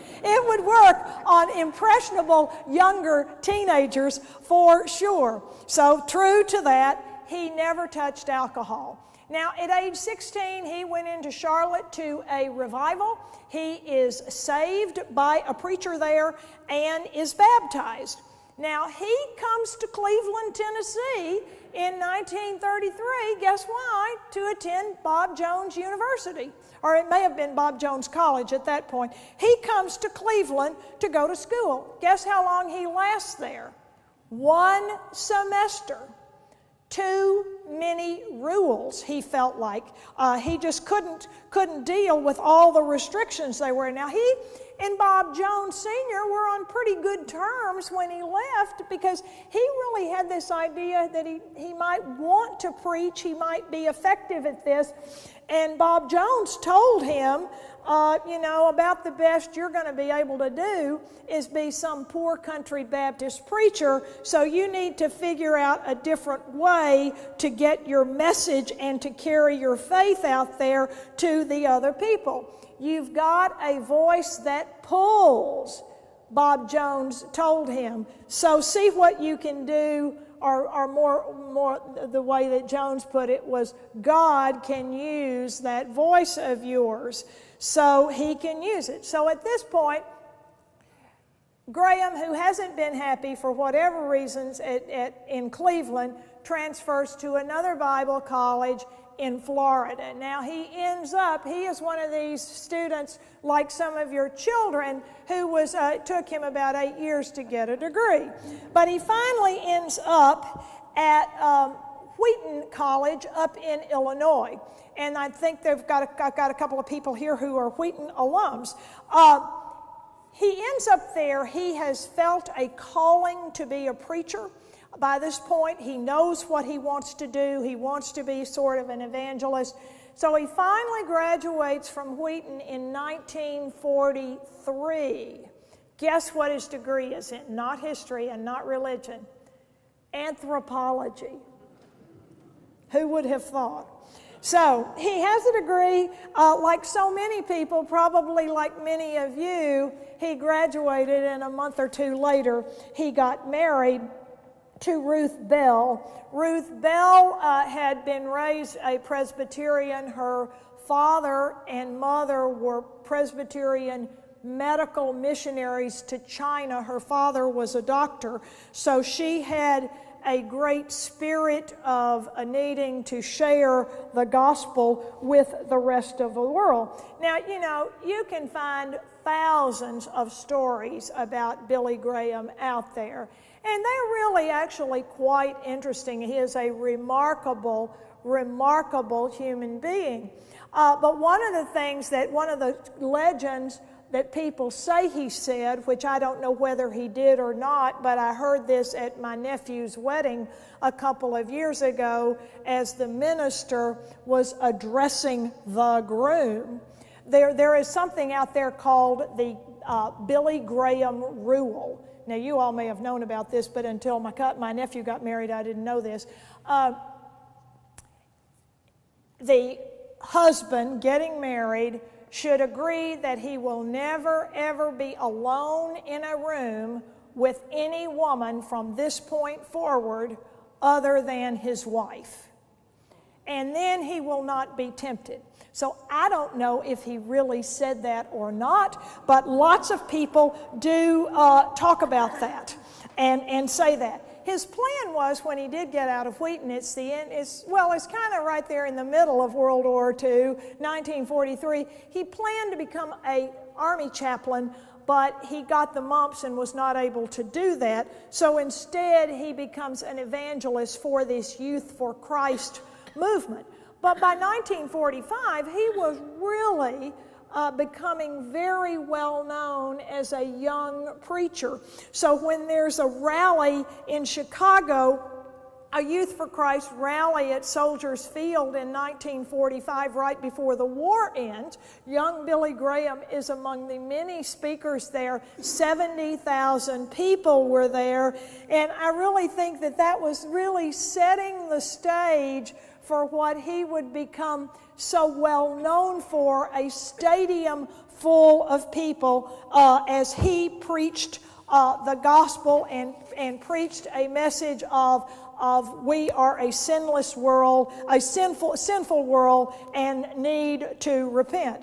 impressionable younger teenagers for sure. So true to that, he never touched alcohol. Now, at age 16, he went into Charlotte to a revival. He is saved by a preacher there and is baptized. Now, he comes to Cleveland, Tennessee in 1933, guess why? To attend Bob Jones University. Or it may have been Bob Jones College at that point. He comes to Cleveland to go to school. Guess how long he lasts there? 1 semester. Too many rules, he felt like. He just couldn't deal with all the restrictions they were. Now, he and Bob Jones Sr. were on pretty good terms when he left, because he really had this idea that he might want to preach, he might be effective at this. And Bob Jones told him, about the best you're going to be able to do is be some poor country Baptist preacher, so you need to figure out a different way to get your message and to carry your faith out there to the other people. You've got a voice that pulls, Bob Jones told him. So see what you can do, or more the way that Jones put it was, God can use that voice of yours, so he can use it. So at this point, Graham, who hasn't been happy for whatever reasons in Cleveland, transfers to another Bible college in Florida. Now he is one of these students, like some of your children, who took him about 8 years to get a degree. But he finally ends up at Wheaton College up in Illinois. And I think I've got a couple of people here who are Wheaton alums. He ends up there. He has felt a calling to be a preacher. By this point, he knows what he wants to do. He wants to be sort of an evangelist. So he finally graduates from Wheaton in 1943. Guess what his degree is in? Not history and not religion. Anthropology. Who would have thought? So he has a degree, like so many people, probably like many of you. He graduated, and a month or two later, he got married. to Ruth Bell. Ruth Bell had been raised a Presbyterian. Her father and mother were Presbyterian medical missionaries to China. Her father was a doctor, so she had a great spirit of needing to share the gospel with the rest of the world. Now, you know, you can find thousands of stories about Billy Graham out there, and they're really actually quite interesting. He is a remarkable human being. But one of the legends that people say he said, which I don't know whether he did or not, but I heard this at my nephew's wedding a couple of years ago as the minister was addressing the groom. There is something out there called the Billy Graham Rule. Now, you all may have known about this, but until my nephew got married, I didn't know this. The husband getting married should agree that he will never, ever be alone in a room with any woman from this point forward other than his wife. And then he will not be tempted. So I don't know if he really said that or not, but lots of people do talk about that and say that. His plan was, when he did get out of Wheaton, it's kind of right there in the middle of World War II, 1943. He planned to become an army chaplain, but he got the mumps and was not able to do that. So instead, he becomes an evangelist for this Youth for Christ movement. But by 1945, he was really becoming very well known as a young preacher. So when there's a rally in Chicago, a Youth for Christ rally at Soldiers Field in 1945, right before the war ends, young Billy Graham is among the many speakers there. 70,000 people were there, and I really think that was really setting the stage for what he would become so well known for, a stadium full of people as he preached the gospel and preached a message of we are a sinless world, a sinful world, and need to repent.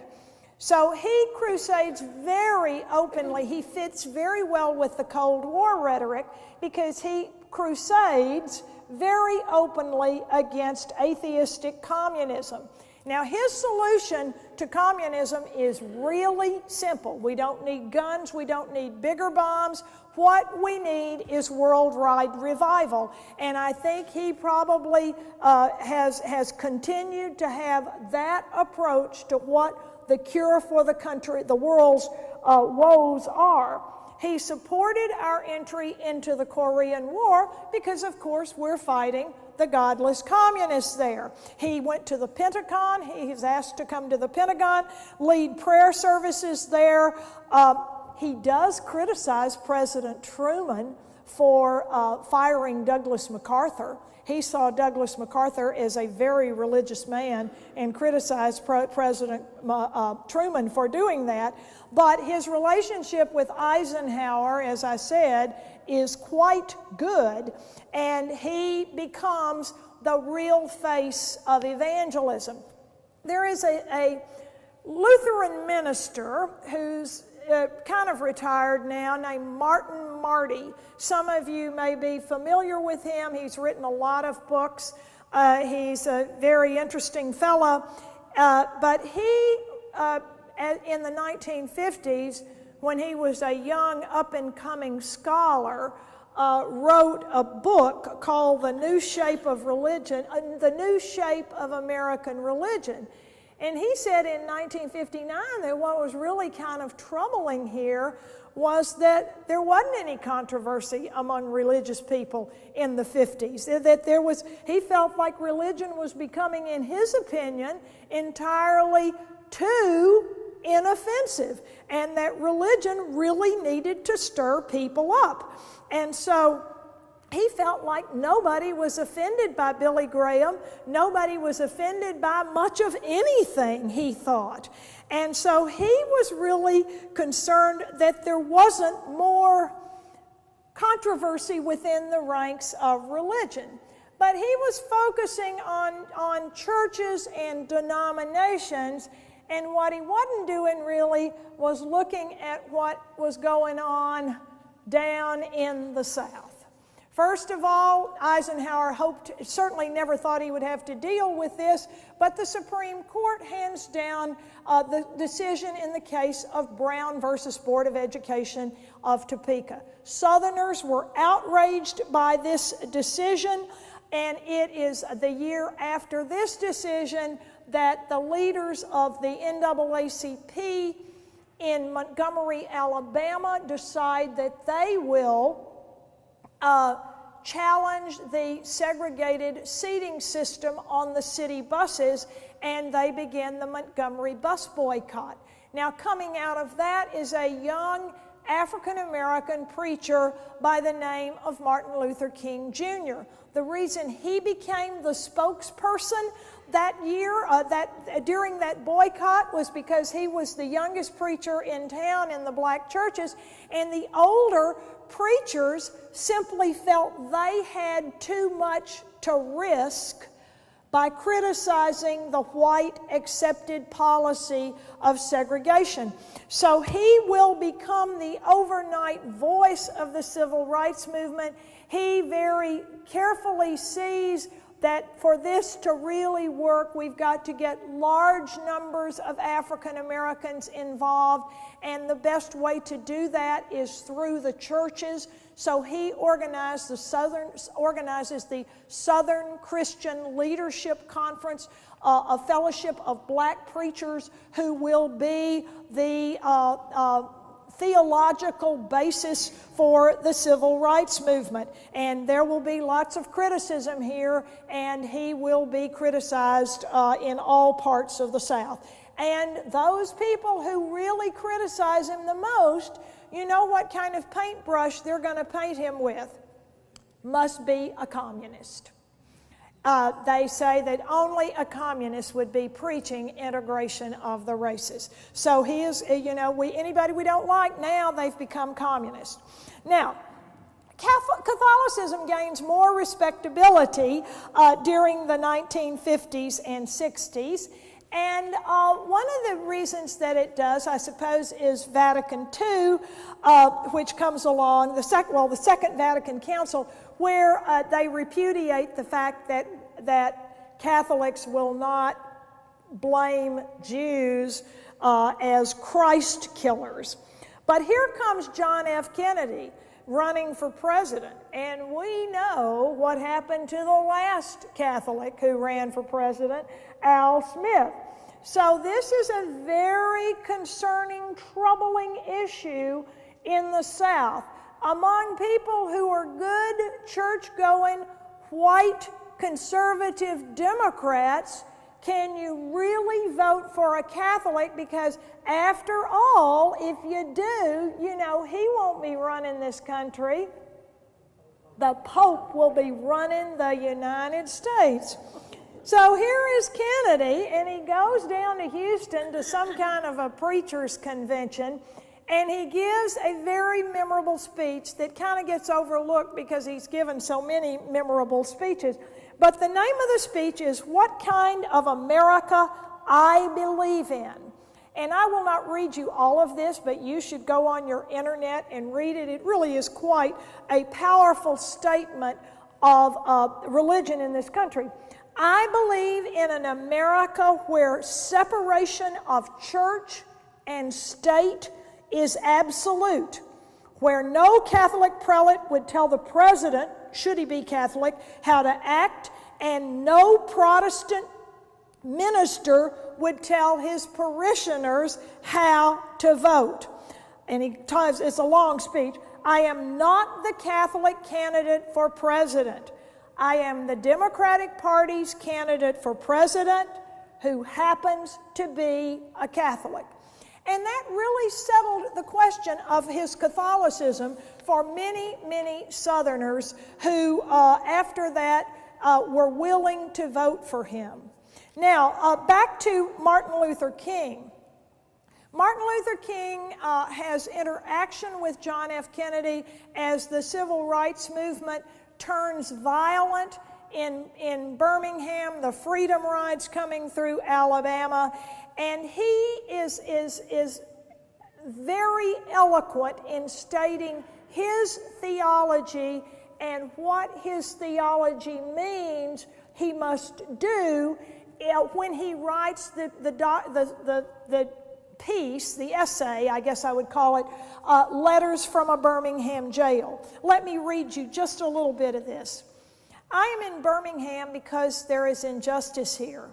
So he crusades very openly. He fits very well with the Cold War rhetoric because he crusades very openly against atheistic communism. Now, his solution to communism is really simple. We don't need guns. We don't need bigger bombs. What we need is worldwide revival. And I think he probably has continued to have that approach to what the cure for the world's woes are. He supported our entry into the Korean War because, of course, we're fighting the godless communists there. He went to the Pentagon. He's asked to come to the Pentagon, lead prayer services there. He does criticize President Truman for firing Douglas MacArthur. He saw Douglas MacArthur as a very religious man and criticized President Truman for doing that. But his relationship with Eisenhower, as I said, is quite good, and he becomes the real face of evangelism. There is a Lutheran minister who's kind of retired now, named Martin Marty. Some of you may be familiar with him. He's written a lot of books. He's a very interesting fellow. But he, in the 1950s, when he was a young up-and-coming scholar, wrote a book called The New Shape of Religion, The New Shape of American Religion. And he said in 1959 that what was really kind of troubling here was that there wasn't any controversy among religious people in the 50s. That he felt like religion was becoming, in his opinion, entirely too inoffensive, and that religion really needed to stir people up. And so he felt like nobody was offended by Billy Graham. Nobody was offended by much of anything, he thought. And so he was really concerned that there wasn't more controversy within the ranks of religion. But he was focusing on churches and denominations, and what he wasn't doing really was looking at what was going on down in the South. First of all, Eisenhower certainly never thought he would have to deal with this, but the Supreme Court hands down the decision in the case of Brown versus Board of Education of Topeka. Southerners were outraged by this decision, and it is the year after this decision that the leaders of the NAACP in Montgomery, Alabama, decide that they will challenge the segregated seating system on the city buses, and they begin the Montgomery bus boycott. Now, coming out of that is a young African-American preacher by the name of Martin Luther King Jr. The reason he became the spokesperson that year, during that boycott, was because he was the youngest preacher in town in the black churches, and the older preachers simply felt they had too much to risk by criticizing the white accepted policy of segregation. So he will become the overnight voice of the civil rights movement. He very carefully sees that for this to really work, we've got to get large numbers of African Americans involved, and the best way to do that is through the churches. So he organizes the Southern Christian Leadership Conference, a fellowship of black preachers who will be the theological basis for the civil rights movement. And there will be lots of criticism here, and he will be criticized in all parts of the South. And those people who really criticize him the most, you know what kind of paintbrush they're going to paint him with? Must be a communist. They say that only a communist would be preaching integration of the races. So he is, anybody we don't like now, they've become communist. Now, Catholicism gains more respectability during the 1950s and 60s. And one of the reasons that it does, I suppose, is Vatican II, which comes along, the Second Vatican Council, where they repudiate the fact that Catholics will not blame Jews as Christ killers. But here comes John F. Kennedy running for president, and we know what happened to the last Catholic who ran for president, Al Smith. So this is a very concerning, troubling issue in the South. Among people who are good, church-going, white, conservative Democrats, can you really vote for a Catholic? Because after all, if you do, he won't be running this country. The Pope will be running the United States. So here is Kennedy, and he goes down to Houston to some kind of a preacher's convention, and he gives a very memorable speech that kind of gets overlooked because he's given so many memorable speeches. But the name of the speech is "What Kind of America I Believe In." And I will not read you all of this, but you should go on your internet and read it. It really is quite a powerful statement of religion in this country. I believe in an America where separation of church and state is absolute, where no Catholic prelate would tell the president, should he be Catholic, how to act, and no Protestant minister would tell his parishioners how to vote. And it's a long speech. I am not the Catholic candidate for president. I am the Democratic Party's candidate for president who happens to be a Catholic. And that really settled the question of his Catholicism for many, many Southerners who, after that, were willing to vote for him. Now, back to Martin Luther King. Martin Luther King has interaction with John F. Kennedy as the civil rights movement turns violent in Birmingham, the freedom rides coming through Alabama, and he is very eloquent in stating his theology and what his theology means he must do when he writes the piece, the essay, I guess I would call it, Letters from a Birmingham Jail. Let me read you just a little bit of this. I am in Birmingham because there is injustice here.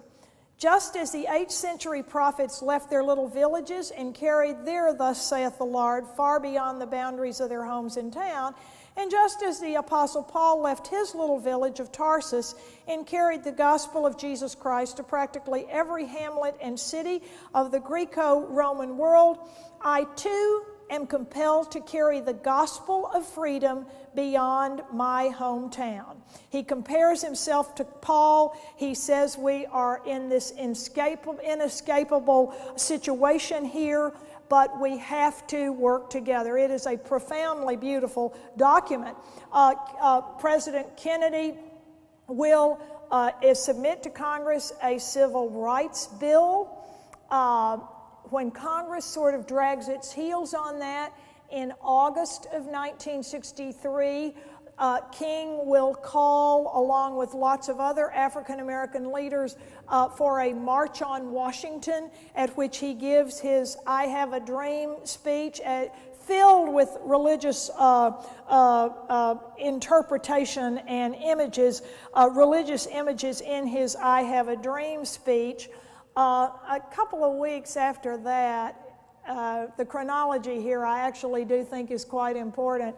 Just as the 8th century prophets left their little villages and carried their "Thus saith the Lord" far beyond the boundaries of their homes in town, and just as the Apostle Paul left his little village of Tarsus and carried the gospel of Jesus Christ to practically every hamlet and city of the Greco-Roman world, I too am compelled to carry the gospel of freedom beyond my hometown. He compares himself to Paul. He says we are in this inescapable situation here, but we have to work together. It is a profoundly beautiful document. President Kennedy will submit to Congress a civil rights bill. When Congress sort of drags its heels on that, in August of 1963, King will call, along with lots of other African American leaders, for a march on Washington, at which he gives his "I Have a Dream" speech, filled with religious interpretation and images, religious images in his "I Have a Dream" speech. A couple of weeks after that, the chronology here I actually do think is quite important.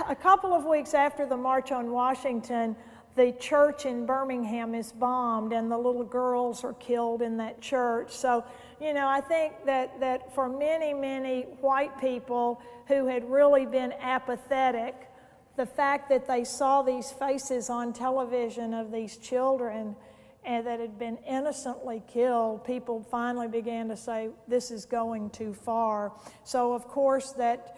A couple of weeks after the March on Washington, the church in Birmingham is bombed and the little girls are killed in that church. So, you know, I think that for many, many white people who had really been apathetic, the fact that they saw these faces on television of these children and that had been innocently killed, people finally began to say, this is going too far. So, of course, that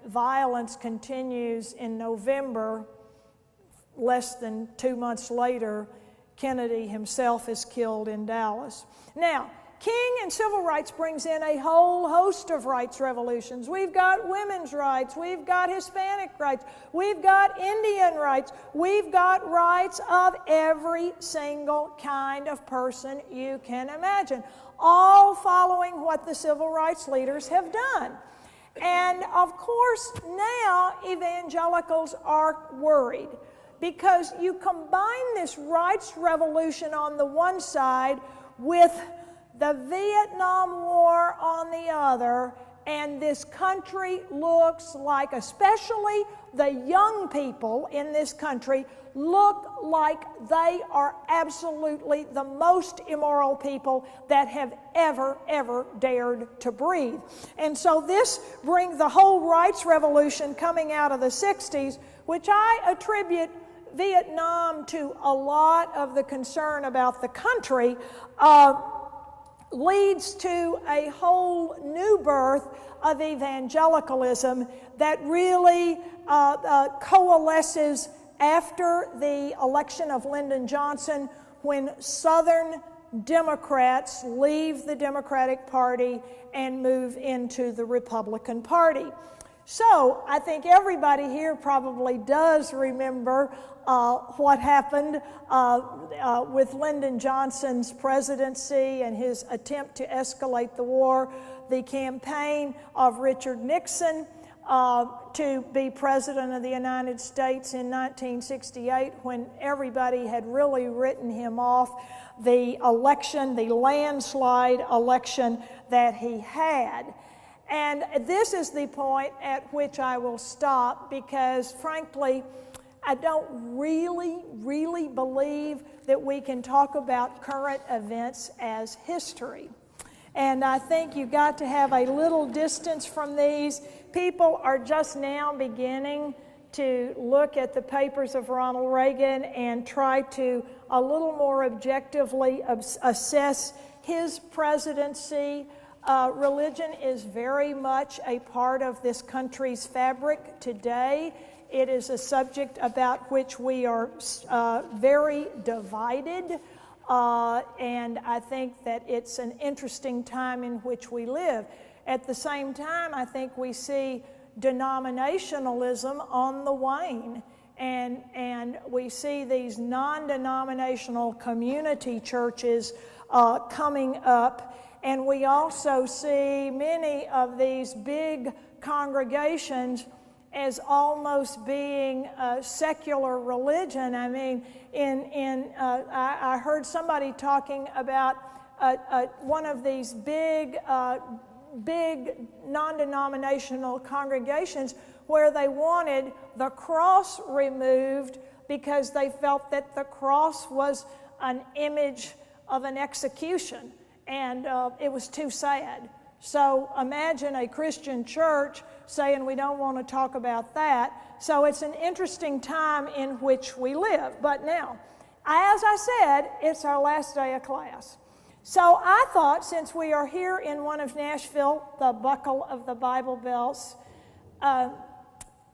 violence continues in November. Less than 2 months later, Kennedy himself is killed in Dallas. Now, King and civil rights brings in a whole host of rights revolutions. We've got women's rights, we've got Hispanic rights, we've got Indian rights, we've got rights of every single kind of person you can imagine, all following what the civil rights leaders have done. And of course, now evangelicals are worried, because you combine this rights revolution on the one side with the Vietnam War on the other, and this country looks like, especially the young people in this country, look like they are absolutely the most immoral people that have ever dared to breathe. And so this brings the whole rights revolution coming out of the 60s, which I attribute Vietnam to a lot of the concern about the country, leads to a whole new birth of evangelicalism that really coalesces after the election of Lyndon Johnson, when Southern Democrats leave the Democratic Party and move into the Republican Party. So I think everybody here probably does remember what happened with Lyndon Johnson's presidency and his attempt to escalate the war, the campaign of Richard Nixon to be President of the United States in 1968, when everybody had really written him off, the election, the landslide election that he had. And this is the point at which I will stop, because frankly, I don't really believe that we can talk about current events as history. And I think you've got to have a little distance from these. People are just now beginning to look at the papers of Ronald Reagan and try to a little more objectively assess his presidency. Religion is very much a part of this country's fabric today. It is a subject about which we are very divided, and I think that it's an interesting time in which we live. At the same time, I think we see denominationalism on the wane, and we see these non-denominational community churches coming up, and we also see many of these big congregations as almost being a secular religion. I mean, I heard somebody talking about one of these big non-denominational congregations where they wanted the cross removed because they felt that the cross was an image of an execution, and it was too sad. So imagine a Christian church saying we don't want to talk about that. So it's an interesting time in which we live. But now, as I said, it's our last day of class. So I thought, since we are here in one of Nashville, the Buckle of the Bible Belts,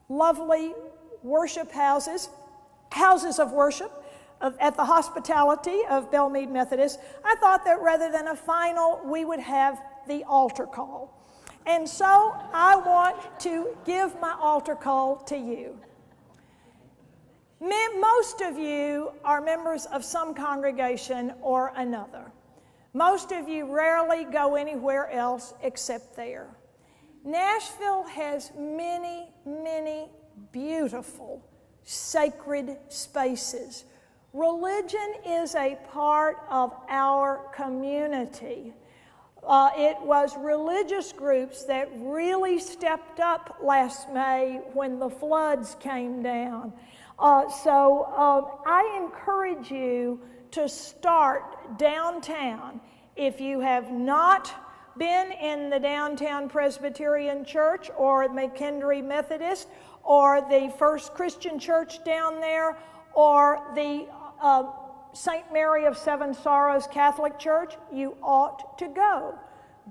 lovely worship houses of worship at the hospitality of Belmead Methodist, I thought that rather than a final, we would have the altar call. And so I want to give my altar call to you. Most of you are members of some congregation or another. Most of you rarely go anywhere else except there. Nashville has many, many beautiful sacred spaces. Religion is a part of our community. It was religious groups that really stepped up last May when the floods came down. So I encourage you to start downtown. If you have not been in the downtown Presbyterian Church or McKendree Methodist or the First Christian Church down there or the St. Mary of Seven Sorrows Catholic Church, you ought to go.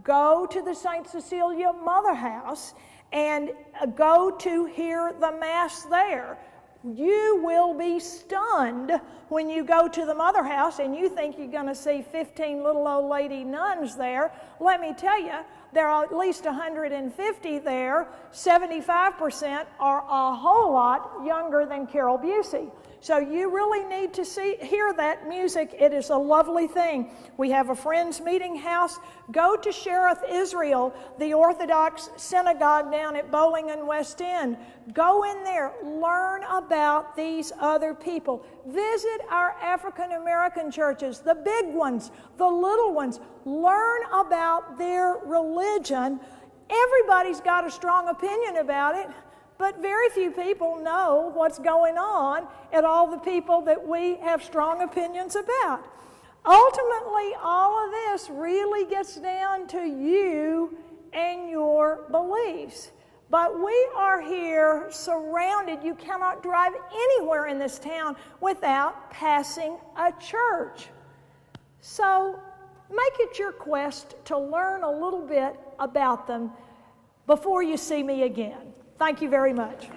Go to the St. Cecilia Mother House and go to hear the Mass there. You will be stunned when you go to the Mother House and you think you're going to see 15 little old lady nuns there. Let me tell you, there are at least 150 there. 75% are a whole lot younger than Carole Bucy. So you really need to hear that music. It is a lovely thing. We have a Friends Meeting House. Go to Sheriff Israel, the Orthodox synagogue down at Bowling and West End. Go in there. Learn about these other people. Visit our African American churches, the big ones, the little ones. Learn about their religion. Everybody's got a strong opinion about it, but very few people know what's going on at all the people that we have strong opinions about. Ultimately, all of this really gets down to you and your beliefs. But we are here surrounded. You cannot drive anywhere in this town without passing a church. So make it your quest to learn a little bit about them before you see me again. Thank you very much.